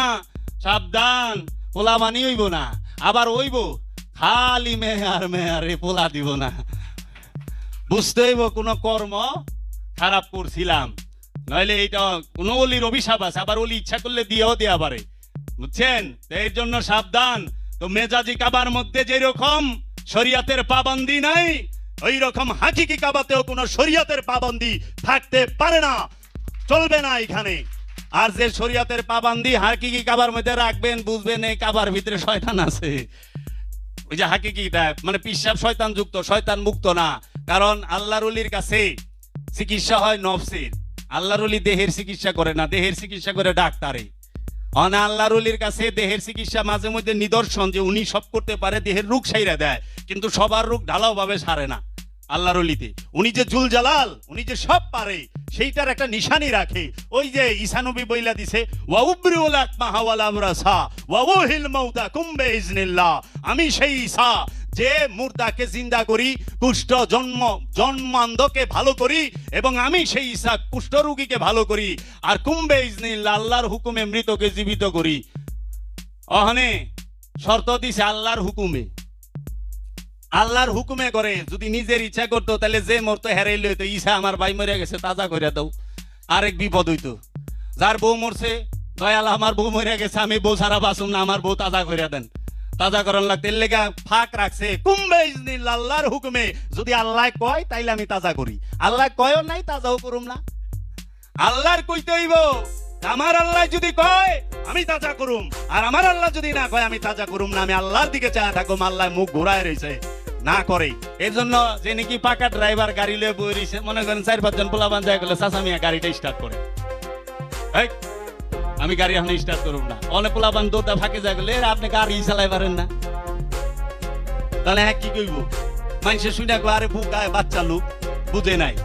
সাবধান, পোলা বানি হইব না। আবার হইব খালি মেয়ার পোলা দিব না। বুঝতে হইব কোনো কর্ম খারাপ করছিলাম, নইলে এইটা কোনো ওলির অভিশাপ আছে। আবার ওলি ইচ্ছা করলে দিয়েও দেয়া পারে, বুঝছেন? এর জন্য সাবধান। তো মেজাজি কাবার মধ্যে যেরকম শরিয়াতের পাবন্দি নাই, ওই রকম হাকিকি কাবাতেও কোনো শরিয়াতের পাবন্দি থাকতে পারে না, চলবে না এখানে। আর যে শরিয়াতের পাবন্দি হাকিকি কাবার মধ্যে রাখবেন, বুঝবেন এই কাবার ভিতরে শয়তান আছে। ওই যে হাকিকিটা মানে পিশাব শয়তান যুক্ত, শয়তান মুক্ত না। কারণ আল্লাহর ওলির কাছে চিকিৎসা হয় নফসের, আল্লাহর ওলি দেহের চিকিৎসা করে না, দেহের চিকিৎসা করে ডাক্তারে। অনা আল্লাহর ওলির কাছে দেহের চিকিৎসা মাঝে মধ্যে নিদর্শন যে উনি সব করতে পারে, দেহের রোগ সাইরা দেয়, কিন্তু সবার রোগ ঢালাও ভাবে সারে না। আল্লাহর ওলিতে উনি যে জুল জালাল, উনি যে সব পারে সেইটার একটা নিশানি রাখে। ওই যে ঈসা নবী বইলা দিছে ওয়া উবরিউল আকমাহা ওয়াল আমরাসা ওয়া উহিল মাউতা কুম্বে ইজনিল্লাহ, আমি সেই ঈসা যে মুর্দাকে জিন্দা করি, কুষ্ঠ জন্মান্ধকে ভালো করি, এবং আমি সেই ঈসা কুষ্ঠ রোগীকে ভালো করি, আর কুম্বে ইজনিল্লাহ আল্লাহর হুকুমে মৃতকে জীবিত করি। ওখানে শর্ত দিছে আল্লাহর হুকুমে, আল্লাহর হুকুমে করে। যদি নিজের ইচ্ছা করতো তাহলে যে মরতো হেরাই লইতো, ঈসা আমার ভাই মরে গেছে তাজা করে দাও, আরেক বিপদ হইতো। যার বউ মরছে দয়াল আমার বউ মরে গেছে, আমি বউ সারা বাসুম না, আমার বউ তাজা করে দেন। তাজা করার লাগতে এর লেগা ফাঁক রাখছে, কুম্বে ইজনিল্লাহ, আল্লাহর হুকুমে। যদি আল্লাহ কয় তাইলে আমি তাজা করি, আল্লাহ কয়ও নাই তাজাও করুম না। আল্লাহর কইতে হইব, আমার আল্লাহ যদি কয় আমি তাজা করুম, আর আমার আল্লাহ যদি না কয় আমি তাজা করুম না। আমি আল্লাহর দিকে চায় থাকুম, আল্লাহ মুখ ঘুরায় রয়েছে না করে। এর জন্য যে নাকি পাকা ড্রাইভার গাড়ি লয়ে বই রয়েছে, মনে করেন 4-5 জন পোলাপান যায় গেলে, চাচা মিয়া গাড়িটা স্টার্ট করে, আমি গাড়ি এখন স্টার্ট করুম না। অনেক পোলাপান দৌড়া ফাঁকে যায় গেলে, আপনি গাড়ি চালাই পারেন না, তাহলে হ্যাঁ কি কইব? মানুষের শুনে আরে বুকায় বাচ্চা লোক বুঝে নাই।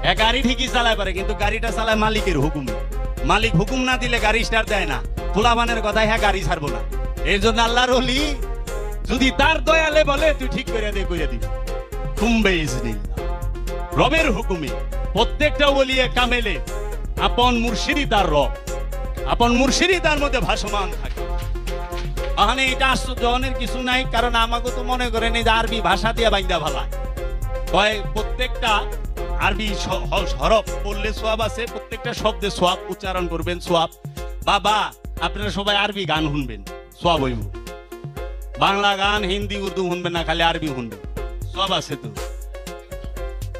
হ্যাঁ গাড়ি ঠিকই চালায় পারে, কিন্তু গাড়িটা চালায় মালিকের হুকুমে। মালিক হুকুম না দিলে গাড়ি স্টার্ট দেয় না। পোলাপানের কথায় হ্যাঁ গাড়ি ছাড়বো না। এর জন্য আল্লাহর ওলি যদি তার দয়ালে বলে তুই ঠিক করে দে, কইরা দিবি। কুম্বে ইজনিল্লাহ, রবের হুকুমে। প্রত্যেকটা ওলিয়ে কামেলে আপন মুর্শিদি তার রব, আপন মুর্শিদি তার মধ্যে ভাসমান থাকে। আহানে এটা আশ্চর্য, অনেক কিছু নাই। কারণ আমাকে তো মনে করেন এই যে আরবি ভাষা দিয়ে বাইন্দা ভালা কয়, প্রত্যেকটা আরবি হরফ পড়লে সোয়াব আছে, প্রত্যেকটা শব্দে সোয়াব উচ্চারণ করবেন, সোয়াব। বাবা আপনারা সবাই আরবি গান শুনবেন, সোয়াব হইব। বাংলা গান, হিন্দি, উর্দু শুনবেন না, খালি আরবি শুনবেন, সব আছে তো।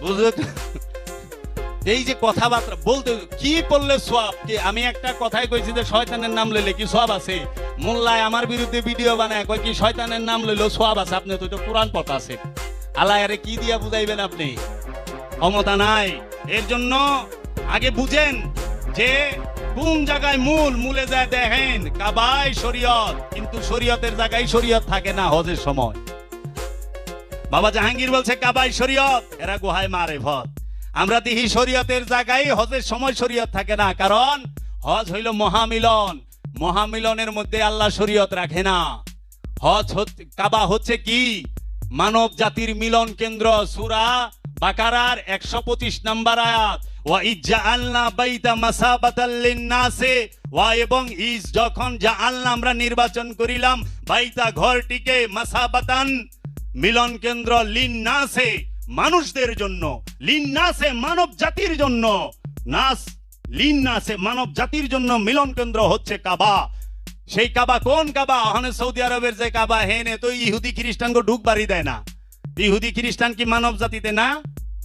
বুঝলে এই যে কথাবার্তা বলতে কি পড়লে সোয়াব কি? আমি একটা কথাই কইছি যে শয়তানের নাম লইলে কি সোয়াব আছে? মোল্লায় আমার বিরুদ্ধে ভিডিও বানায় কয় কি শয়তানের নাম লইলেও সোয়াব আছে। আপনি তো এটা কোরআন পড়া আছে, আল্লাহ আরে কি দিয়া বুঝাইবেন? আপনি ক্ষমতা নাই। এর জন্য আগে বুঝেন যে কোন জায়গায় মূলে যায় দেখেন কাবায় শরীয়ত, কিন্তু শরীয়তের জায়গায় শরীয়ত থাকে না হজের সময়। বাবা জাহাঙ্গীর বলছে কাবায় শরীয়ত, এরা গুহায় মারে ভদ। আমরা দেখি শরীয়তের জায়গায় হজের সময় শরীয়ত থাকে না, কারণ হজ হইল মহামিলন। মহামিলনের মধ্যে আল্লাহ শরীয়ত রাখে না। হজ কাবা হচ্ছে কি? মানব জাতির মিলন কেন্দ্র। সূরা বাকারার 125 নম্বর আয়াত, ওয়া ইজ্জাআলনা বাইতা মাসাবাতাল লিন-নাসি, ওয়া এবং ইজ যখন জাআলনা আমরা নির্বাচন করিলাম, বাইতা ঘরটিকে, মাসাবাতান মিলন কেন্দ্র, লিন-নাসি মানুষদের জন্য, লিন-নাসি মানব জাতির জন্য, নাস লিন-নাসি মানব জাতির জন্য মিলন কেন্দ্র হচ্ছে কাবা। সেই কাবা কোন কাবা? ওখানে সৌদি আরবের যে কাবা, হেনে তো ইহুদি খ্রিস্টানকে ঢুক বাড়ি দেয় না। ইহুদি খ্রিস্টান কি মানব জাতিতে না?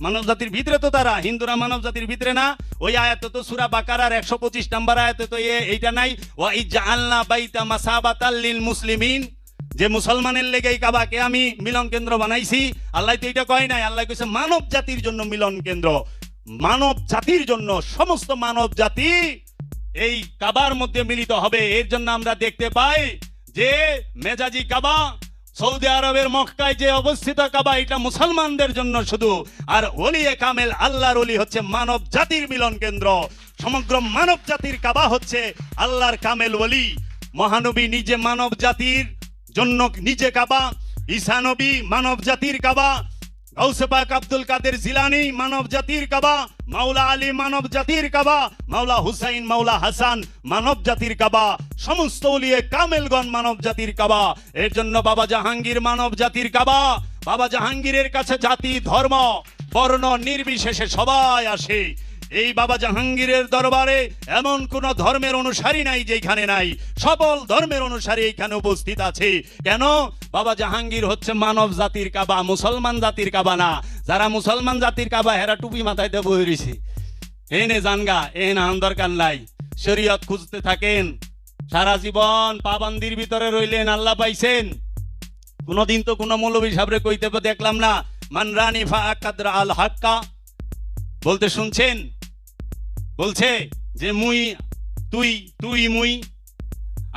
মানব জাতির ভিতরে তো তারা, হিন্দুরা মানব জাতির ভিতরে না। ওই আয়াত তো সূরা বাকারার 125 নম্বর আয়াতে তো এইটা নাই, ওয়া ইজ্জাআলনা বাইতা মাসাবাতাল লিল মুসলিমিন, যে মুসলমানের লেগে এই কাবাকে আমি মিলন কেন্দ্র বানাইছি। আল্লাহ তো এটা কয় নাই, আল্লাহ কইছে মানব জাতির জন্য মিলন কেন্দ্র। মানব জাতির জন্য, সমস্ত মানব জাতি এই কাবার মধ্যে মিলিত হবে। এর জন্য আমরা দেখতে পাই যে মেজাজি কাবা, সৌদি আরবের মক্কায় যে অবস্থিত কাবা, এটা মুসলমানদের জন্য শুধু। আর ওলিয়ে কামেল, আল্লাহর ওলি হচ্ছে মানব জাতির মিলন কেন্দ্র। সমগ্র মানব জাতির কাবা হচ্ছে আল্লাহর কামেল ওলি। মহানবী নিজে মানব জাতির জন্য নিজে কাবা, ঈসা নবী মানব জাতির কাবা, গাউসে পাক আব্দুল কাদের জিলানী মানব জাতির কাবা, মাওলা আলী মানব জাতির কাবা, মাওলা হুসাইন, মাওলা হাসান মানব জাতির কাবা, সমস্ত ওলিয়ে কামেলগণ মানব জাতির কাবা। এর জন্য বাবা জাহাঙ্গীর মানব জাতির কাবা। বাবা জাহাঙ্গীরের কাছে জাতি, ধর্ম, বর্ণ নির্বিশেষে সবাই আসে। এই বাবা জাহাঙ্গীরের দরবারে এমন কোন ধর্মের অনুসারী নাই যেখানে নাই, সকল ধর্মের অনুসারী এখানে উপস্থিত আছে। কেন? বাবা জাহাঙ্গীর হচ্ছে মানব জাতির কাবা, মুসলমান জাতির কাবা না। যারা মুসলমান জাতির কাবা, হেরা টুপি মাথায় দিয়ে বই রয়েছে, এনে জানগা, এনে আন দরকার নাই। শরীয়ত খুঁজতে থাকেন, সারা জীবন পাবন্দির ভিতরে রইলেন, আল্লাহ পাইছেন। কোনদিন তো কোন মৌলবী সাহেবরে কইতে দেখলাম না মান রানি ফাআকাদরা আল হাক্কা বলতে শুনছেন? বলছে যে মুই, তুই, তুই মুই।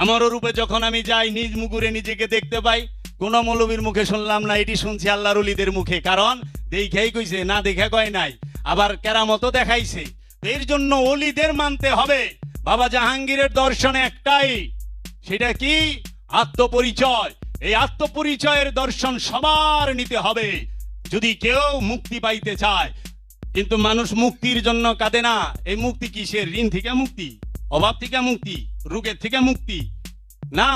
আমার রূপে যখন আমি যাই, নিজ মুগুরে নিজেকে দেখতে পাই। কোন মৌলবীর মুখে শুনলাম না, এটি শুনছি আল্লাহর ওলিদের মুখে। কারণ দেখেই কইছে, না দেখে কয় নাই। আবার কেরামতও দেখাইছে। এর জন্য ওলিদের মানতে হবে। বাবা জাহাঙ্গীরের দর্শন একটাই, সেটা কি? আত্মপরিচয়। এই আত্মপরিচয়ের দর্শন সবার নিতে হবে যদি কেউ মুক্তি পাইতে চায়। কিন্তু মানুষ মুক্তির জন্য কাঁদে না। এই মুক্তি কিসের? ঋণ থেকে মুক্তি, অভাব থেকে মুক্তি, রোগের থেকে মুক্তি না।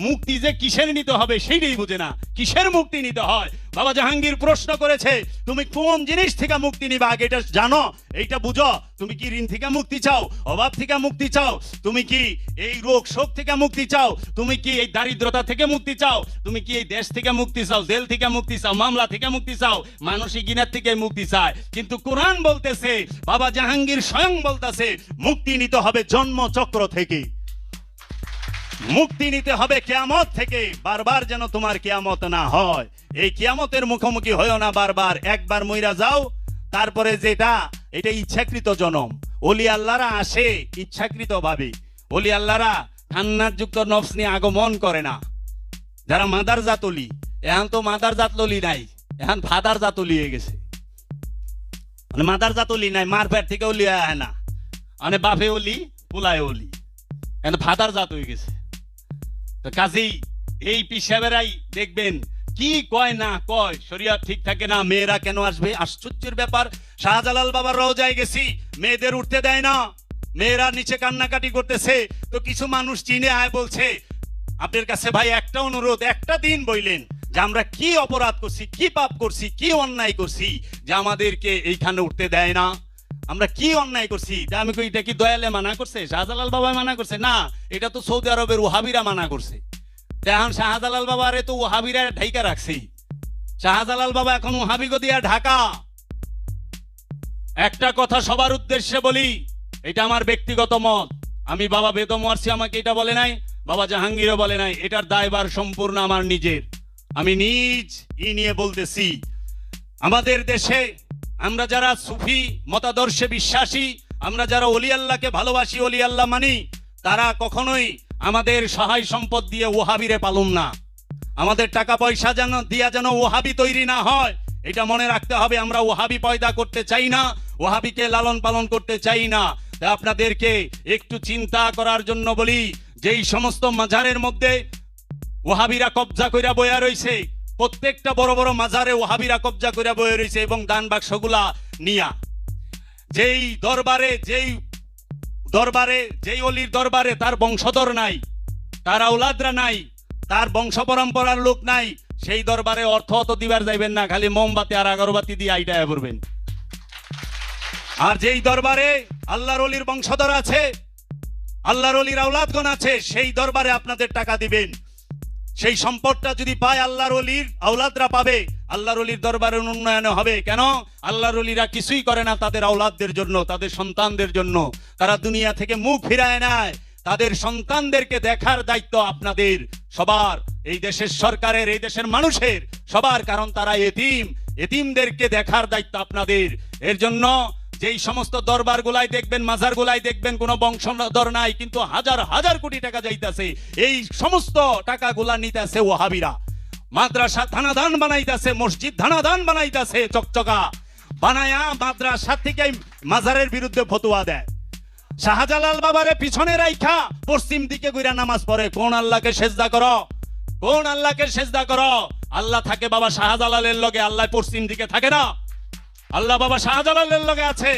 মুক্তি যে কিসের নিতে হবে সেইটাই বুঝে না, কিসের মুক্তি নিতে হয়। বাবা জাহাঙ্গীর প্রশ্ন করেছে, তুমি কোন জিনিস থেকে মুক্তি নিবা আগে এটা জানো, এইটা বুঝো। তুমি কি ঋণ থেকে মুক্তি চাও, অভাব থেকে মুক্তি চাও, তুমি কি এই রোগ শোক থেকে মুক্তি চাও, তুমি কি এই দারিদ্রতা থেকে মুক্তি চাও, তুমি কি এই দেশ থেকে মুক্তি চাও, জেল থেকে মুক্তি চাও, মামলা থেকে মুক্তি চাও, মানসিক ঘৃণার থেকে মুক্তি চায়। কিন্তু কোরআন বলতেছে, বাবা জাহাঙ্গীর স্বয়ং বলতেছে, মুক্তি নিতে হবে জন্মচক্র থেকে, মুক্তি নিতে হবে কিয়ামত থেকে। বারবার যেন তোমার কিয়ামত না হয়, এই কিয়ামতের মুখোমুখি হয়েও না বারবার। একবার মইরা যাও, তারপরে যেটা এটা ইচ্ছাকৃত জনম। ওলি আল্লাহরা আসে ইচ্ছাকৃত ভাবে, ওলি আল্লাহরা ঠান্নার যুক্ত নফস নিয়ে আগমন করে না। যারা মাদার জাত অলি, এখন তো মাদার জাত অলি নাই, এখন ফাদার জাত অলি হয়ে গেছে। মানে মাদার জাত অলি নাই, মার পেট থেকে অলি হয় না, মানে বাপে অলি পোলায় অলি, এখন ফাদার জাত হয়ে গেছে। তো কাজেই এই পিসাবেরাই দেখবেন কি কয় না কয়, শরিয়ত ঠিক থাকে না। মেয়েরা কেন আসবে, আশ্চর্যের ব্যাপার। শাহজালাল বাবার রওজায় গেছি, মেয়েদের উঠতে দেয় না, মেয়েরা নিচে কান্নাকাটি করতেছে। তো কিছু মানুষ চিনে আয় বলছে, আপনার কাছে ভাই একটা অনুরোধ, একটা দিন বইলেন যে আমরা কি অপরাধ করছি, কি পাপ করছি, কি অন্যায় করছি যে আমাদেরকে এইখানে উঠতে দেয় না, আমরা কি অন্যায় করছি। আমি কই, এটা কি দয়ালে মানা করছে, শাহজালাল বাবা মানা করছে? না, এটা তো সৌদি আরবের ওহাবিরা মানা করছে। এখন শাহজালাল বাবারে তো ওহাবিরা ঢাইকা রাখছি, শাহজালাল বাবা এখন ওহাবি গদিয়া ঢাকা। একটা কথা সবার উদ্দেশ্যে বলি, এটা আমার ব্যক্তিগত মত, আমি বাবা বেদম ওয়ারসি আমাকে এটা বলে নাই, বাবা জাহাঙ্গীরও বলে নাই, এটার দায়ভার সম্পূর্ণ আমার নিজের। আমি নিজ নিয়ে বলতেছি, আমাদের দেশে আমরা যারা সুফি মতাদর্শে বিশ্বাসী, আমরা যারা ওলি আল্লাহকে ভালোবাসি, ওলি আল্লাহ মানি, তারা কখনোই আমাদের সহায় সম্পদ দিয়ে ওহাবিরে পালুন না। আমাদের টাকা পয়সা যেন দিয়া যেন ওহাবি তৈরি না হয়, এটা মনে রাখতে হবে। আমরা ওহাবি পয়দা করতে চাই না, ওহাবিকে লালন পালন করতে চাই না। আপনাদেরকে একটু চিন্তা করার জন্য বলি, যেই সমস্ত মাজারের মধ্যে ওহাবিরা কবজা কইরা বয়া রয়েছে, প্রত্যেকটা বড় বড় মাজারে ওহাবিরা কবজা কইরা বয়া রয়েছে, এবং দান বাক্সগুলা নিয়া যেই দরবারে যেই অলির দরবারে তার বংশধর নাই, তার আওলাদরা নাই, তার বংশ পরম্পরার লোক নাই, সেই দরবারে অর্থ অত দিবার যাইবেন না, খালি মোমবাতি আর আগরবাতি দিয়ে আইটায় পড়বেন। আর যেই দরবারে আল্লাহর অলির বংশধর আছে, আল্লাহর অলির আওলাদগণ আছে, সেই দরবারে আপনাদের টাকা দিবেন। সেই সম্পদটা যদি পায় আল্লাহর অলির আওলাদরা পাবে, আল্লাহর অলির দরবারের উন্নয়ন হবে। কেন? আল্লাহর অলিরা কিছুই করে না তাদের আওলাদদের জন্য, তাদের সন্তানদের জন্য। তারা দুনিয়া থেকে মুখ ফিরায় নেয়, তাদের সন্তানদেরকে দেখার দায়িত্ব আপনাদের সবার, এই দেশের সরকারের, এই দেশের মানুষের সবার। কারণ তারা এতিম, এতিমদেরকে দেখার দায়িত্ব আপনাদের। এর জন্য যেই সমস্ত দরবার গুলাই দেখবেন, মাজার গুলাই দেখবেন, কোনো বংশধর নাই, কিন্তু হাজার হাজার কোটি টাকা যাইতেছে, এই সমস্ত টাকাগুলা নিতেছে ওহাবিরা। মাদ্রাসা ধানাদান বানাইতেছে, মসজিদ ধানাদান বানাইতেছে, চকচকা বানায়া মাদ্রাসা থেকে মাজারের বিরুদ্ধে ফতোয়া দেয়। শাহজালাল বাবারে পিছনে রাইখা পশ্চিম দিকে ঘুরে নামাজ পড়ে। কোন আল্লাহকে সেজদা করো, কোন আল্লাহকে সেজদা করো? আল্লাহ থাকে বাবা শাহজালালের লগে, আল্লাহ পশ্চিম দিকে থাকে না। আল্লাহ বাবা শাহজালালের লগে আছে,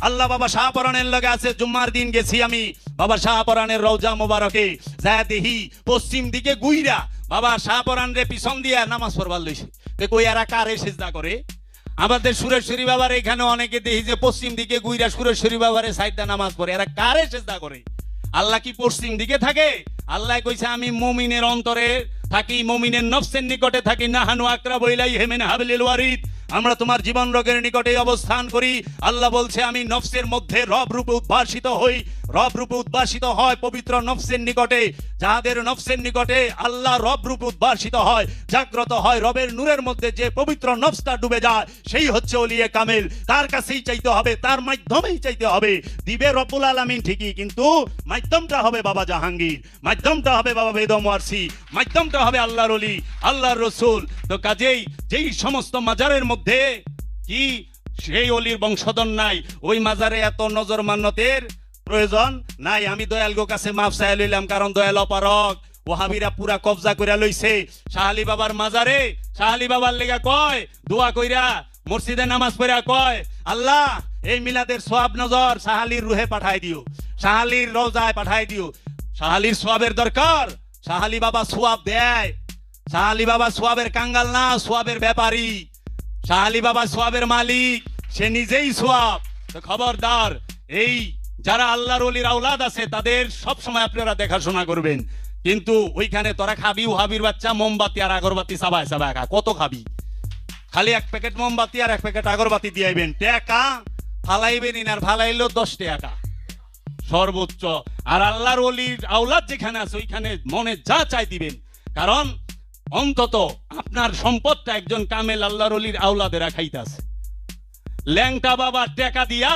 আল্লাহ বাবা শাহপরানের লগে আছে। জুম্মার দিন গেছি আমি বাবা শাহপরানের রওজা মোবারকে, যায় দেখি পশ্চিম দিকে গুইরা বাবা শাহপরান রে পিছন দিয়া নামাজ পড়বার লইছে। কই এরা কারে সেজদা করে? আমাদের সুরেশ্বরী বাবার এখানে অনেকে দেখি যে পশ্চিম দিকে গুইরা সুরেশ্বরী বাবারে সাইডা নামাজ পড়ে। এরা কারে সেজদা করে? আল্লাহ কি পশ্চিম দিকে থাকে? আল্লাহ কইছে আমি মুমিনের অন্তরে থাকি, মুমিনের নফসের নিকটে থাকি। নাহানু আকরাবু ইলাইহি মিন হাবলিল ওয়ারিদ, আমরা তোমার জীবন রোগের নিকটে অবস্থান করি। আল্লাহ বলছে আমি নফসের মধ্যে রব রূপে উদ্ভাসিত হই, রব রূপে উদ্ভাসিত হয় পবিত্র নফসের নিকটে। যাদের নফসের নিকটে আল্লাহ রব রূপে উদ্ভাসিত হয়, জাগ্রত হয়, রবের নূরের মধ্যে যে পবিত্র নফসটা ডুবে যায়, সেই হচ্ছে ওলিয়ে কামেল। তার কাছেই চাইতে হবে, তার মাধ্যমেই চাইতে হবে। দিবে রব্বুল আলামিন ঠিকই, কিন্তু মাধ্যমটা হবে বাবা জাহাঙ্গীর, মাধ্যমটা হবে বাবা বেদম ওয়ারসি, মাধ্যমটা হবে আল্লাহর ওলি, আল্লাহর রসুল। তো কাজেই যেই সমস্ত মাজারের মধ্যে কি সেই অলির বংশধর নাই, ওই মাজারে এত নজর মান্যতের প্রয়োজন নাই। আমি দয়াল গো কাছে মাফ চাই লইলাম, কারণ দয়াল অপারক। ওহাবিরা পুরা কবজা কইরা লইছে শাহ আলী বাবার মাজারে। শাহ আলী বাবার লেগা কয় দোয়া কইরা মসজিদে নামাজ পড়া কয়, আল্লাহ এই মিলাদের সওয়াব নজর শাহ আলীর রুহে পাঠায় দিও, শাহ আলীর রওজায় পাঠায় দিও। শাহ আলীর সওয়াবের দরকার, শাহ আলী বাবা সওয়াব দেয়। শাহ আলী বাবা সোয়াবের কাঙ্গাল না, সোয়াবের ব্যাপারী। শাহ আলী বাবা সোয়াবের মালিক, সে নিজেই সোয়াব। তো খবরদার, এই যারা আল্লাহর ওলির আওলাদ আছে তাদের সব সময় আপনারা দেখাশোনা করবেন। কিন্তু ওইখানে তোরা খাবি ওহাবির বাচ্চা মোমবাতি আর আগরবাতি চাবায় চাবায় খা, কত খাবি? খালি 1 প্যাকেট মোমবাতি আর 1 প্যাকেট আগরবাতি দিয়ে আইবেন, টাকা ফালাইবেন আর ফালাইলেও 10 টাকা সর্বোচ্চ। আর আল্লাহর ওলির আওলাদ যেখানে আছে ওইখানে মনে যা চাই দিবেন, কারণ অন্তত আপনার সম্পদটা একজন কামেল আল্লাহর ওলির আওলাদেরা খাইতাছে। ল্যাংটা বাবার টাকা দিয়া,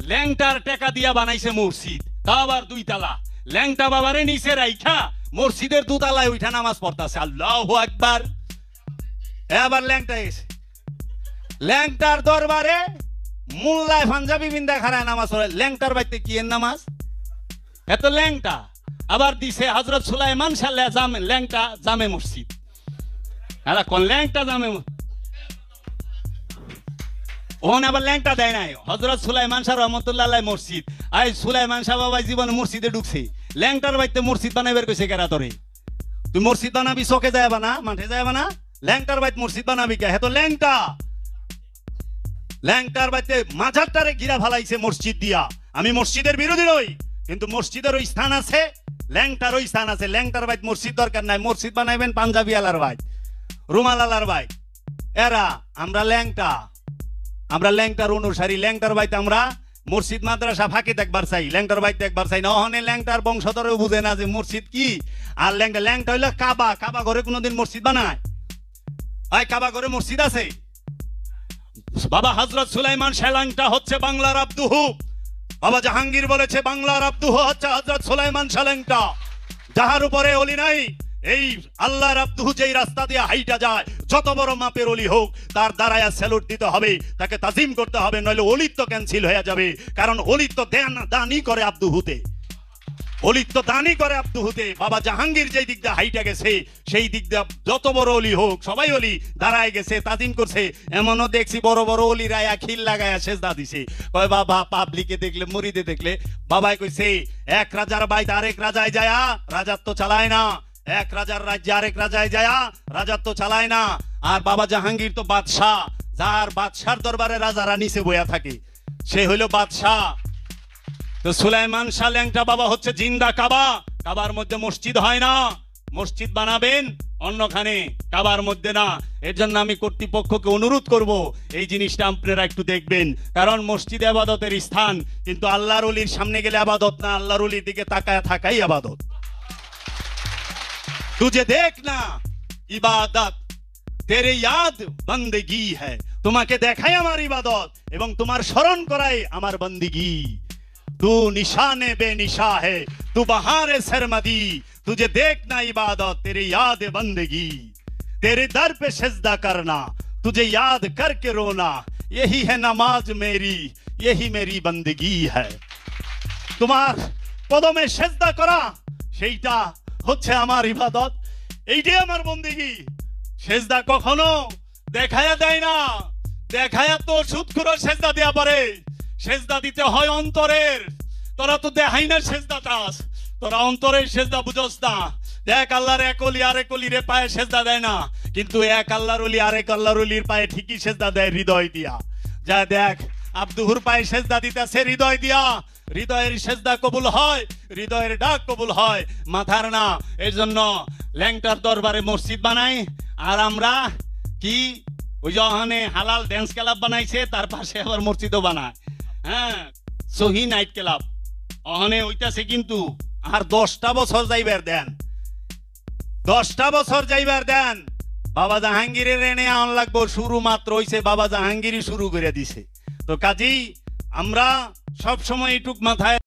ল্যাংটার টাকা দিয়া বানাইছে মসজিদ, তা আবার 2 তালা। ল্যাংটা বাবারে নিচে রাইখা মসজিদের 2 তালায় উঠা নামাজ পড়তাছে। আল্লাহু আকবার। এবার ল্যাংটা এসে ল্যাংটার দরবারে মোল্লায় পাঞ্জাবি বিন্দা খারায় নামাজ পড়ে। ল্যাংটার বাইতে কি এর নামাজ? এত ল্যাংটা। আবার দিছে হযরত সুলাইমান সাল্লাহ জামে ল্যাংটা জামে মসজিদ। আরে কোন ল্যাংটা জামে? ওন আবার ল্যাংটা দেয় নাই। হযরত সুলাইমান শাহ রহমাতুল্লাহ আলাইহি মসজিদ। আই সুলাইমান শাহ বাবা জীবনে মসজিদে ঢুকছে, ল্যাংটার বাইতে মসজিদ বানাইবার কইছে কেরা তোরে? তুই মসজিদ বানাবি চকে যায় বানা, মাঠে যায় বানা, ল্যাংটার বাইতে মসজিদ বানাবি কে? হেতো ল্যাংটা। ল্যাংটার বাইতে মাজারটারে ঘিরা ফালাইছে মসজিদ দিয়া। আমি মসজিদের বিরোধী নই, কিন্তু মসজিদের ওই স্থান আছে, ল্যাংটার ওই স্থান আছে। ল্যাংটার বাইতে মসজিদ দরকার নাই, মসজিদ বানাইবেন পাঞ্জাবি আলার বাইত, রুমাল আলার বাইত। এরা আমরা ল্যাংটা, আমরা ল্যাংটার অনুসারী। ল্যাংটার বাইতে আমরা মসজিদ মাদ্রাসা ফাঁকি দেখবার চাই, ল্যাংটার বাইতে দেখবার চাই না। ওখানে ল্যাংটার বংশধরও বুঝে না যে মসজিদ কি। আর ল্যাংটা ল্যাংটা হইলো কাবা। কাবা ঘরে কোনোদিন মসজিদ বানায়? আয় কাবা ঘরে মসজিদ আছে? বাবা হযরত সুলাইমান ল্যাংটা হচ্ছে বাংলার আব্দুহু। বাবা জাহাঙ্গীর বলেছে বাংলার আব্দুহু হচ্ছে হযরত সুলাইমান ল্যাংটা, যাহার উপরে অলি নাই। এই আল্লাহর আব্দুহু যেই রাস্তা দিয়ে হাইটা যায়, যত বড় মাপের অলি হোক, তার দ্বারায় স্যালুট দিতে হবে, তাকে তাজিম করতে হবে, নইলে অলিত্ব ক্যান্সেল হয়ে যাবে। কারণ অলিত্ব দানই করে আব্দুহুতে, অলিত্ব দানই করে আব্দুহুতে। বাবা জাহাঙ্গীর যেই দিক দিয়ে হাইটা গেছে, সেই দিক দিয়ে যত বড় অলি হোক, সবাই অলি দাঁড়ায় গেছে, তাজিম করছে। এমনও দেখছি বড় বড় অলিরা খিল লাগায় সেজদা দিছে। কয় বাবা পাবলিকে দেখলে, মরিদে দেখলে বাবাই কইছে, এক রাজার বাইতে আরেক রাজায় যায়া রাজাত্ব চালায় না, এক রাজার রাজ্যে আরেক রাজায় যায়া রাজাত্ব চালায় না। আর বাবা জাহাঙ্গীর তো বাদশাহ, যার বাদশার দরবারে রাজারা নিচে বইয়া থাকে, সে হইল বাদশাহ। তো সুলাইমান শাহ ল্যাংটা বাবা হচ্ছে জিন্দা কাবা। কাবার মধ্যে মসজিদ হয় না, মসজিদ বানাবেন অন্যখানে, কাবার মধ্যে না। এর জন্য আমি কর্তৃপক্ষকে অনুরোধ করব এই জিনিসটা আপনারা একটু দেখবেন, কারণ মসজিদ আবাদতের স্থান, কিন্তু আল্লাহর ওলির সামনে গেলে আবাদত না, আল্লাহর ওলির দিকে তাকায় থাকাই আবাদত। तुझे देखना इबादत, तेरे याद बंदगी है। তোমাকে দেখাই আমার ইবাদত এবং তোমার স্মরণ করাই আমার বন্দেগী। तू निशाने बेनिशा है, तू बहारे सरमदी, तुझे देखना इबादत, तेरे याद बंदेगी। तेरे दर पे सजदा करना, तुझे याद करके रोना, यही है नमाज मेरी, यही मेरी बंदेगी है। তোমার কদমে সেজদা করা, সেইটা হচ্ছে আমার ইবাদত, এইটাই আমার বন্দেগী। সেজদা কখনো দেখায়া দেয় না, দেখায়া তো সুদখোর সেজদা দেয়া পারে, সেজদা দিতে হয় অন্তরের। তোরা তো দেখাই না সেজদা চাস, তোরা অন্তরের সেজদা বুঝস না। দেখ আল্লাহর এক অলি আরেক অলির পায়ে সেজদা দেয় না, কিন্তু এক আল্লাহর অলি আরেক আল্লাহর অলির পায়ে ঠিকই সেজদা দেয় হৃদয় দিয়া। যা দেখ আব্দুহুর পায়ে সেজদা দিতেছে হৃদয় দিয়া, হৃদয়ের সেজদা কবুল হয়, হৃদয়ের ডাক কবুল হয়, মাথার না। এর জন্য ল্যাংটার দরবারে মসজিদ বানাই, আর আমরা কি ওই যে ওখানে হালাল ড্যান্স ক্লাব বানাইছে, তার পাশে আবার মসজিদও বানায়। হ্যাঁ, সহি নাইট ক্লাব ওখানে ওইটাছে। কিন্তু আর 10টা বছর যাইবার দেন, 10টা বছর যাইবার দেন। বাবা জাহাঙ্গীরের এনে আন লাগবো, শুরু মাত্র হইছে, বাবা জাহাঙ্গীরই শুরু করে দিছে। তো কাজেই আমরা সব সময় এটুক মাথায়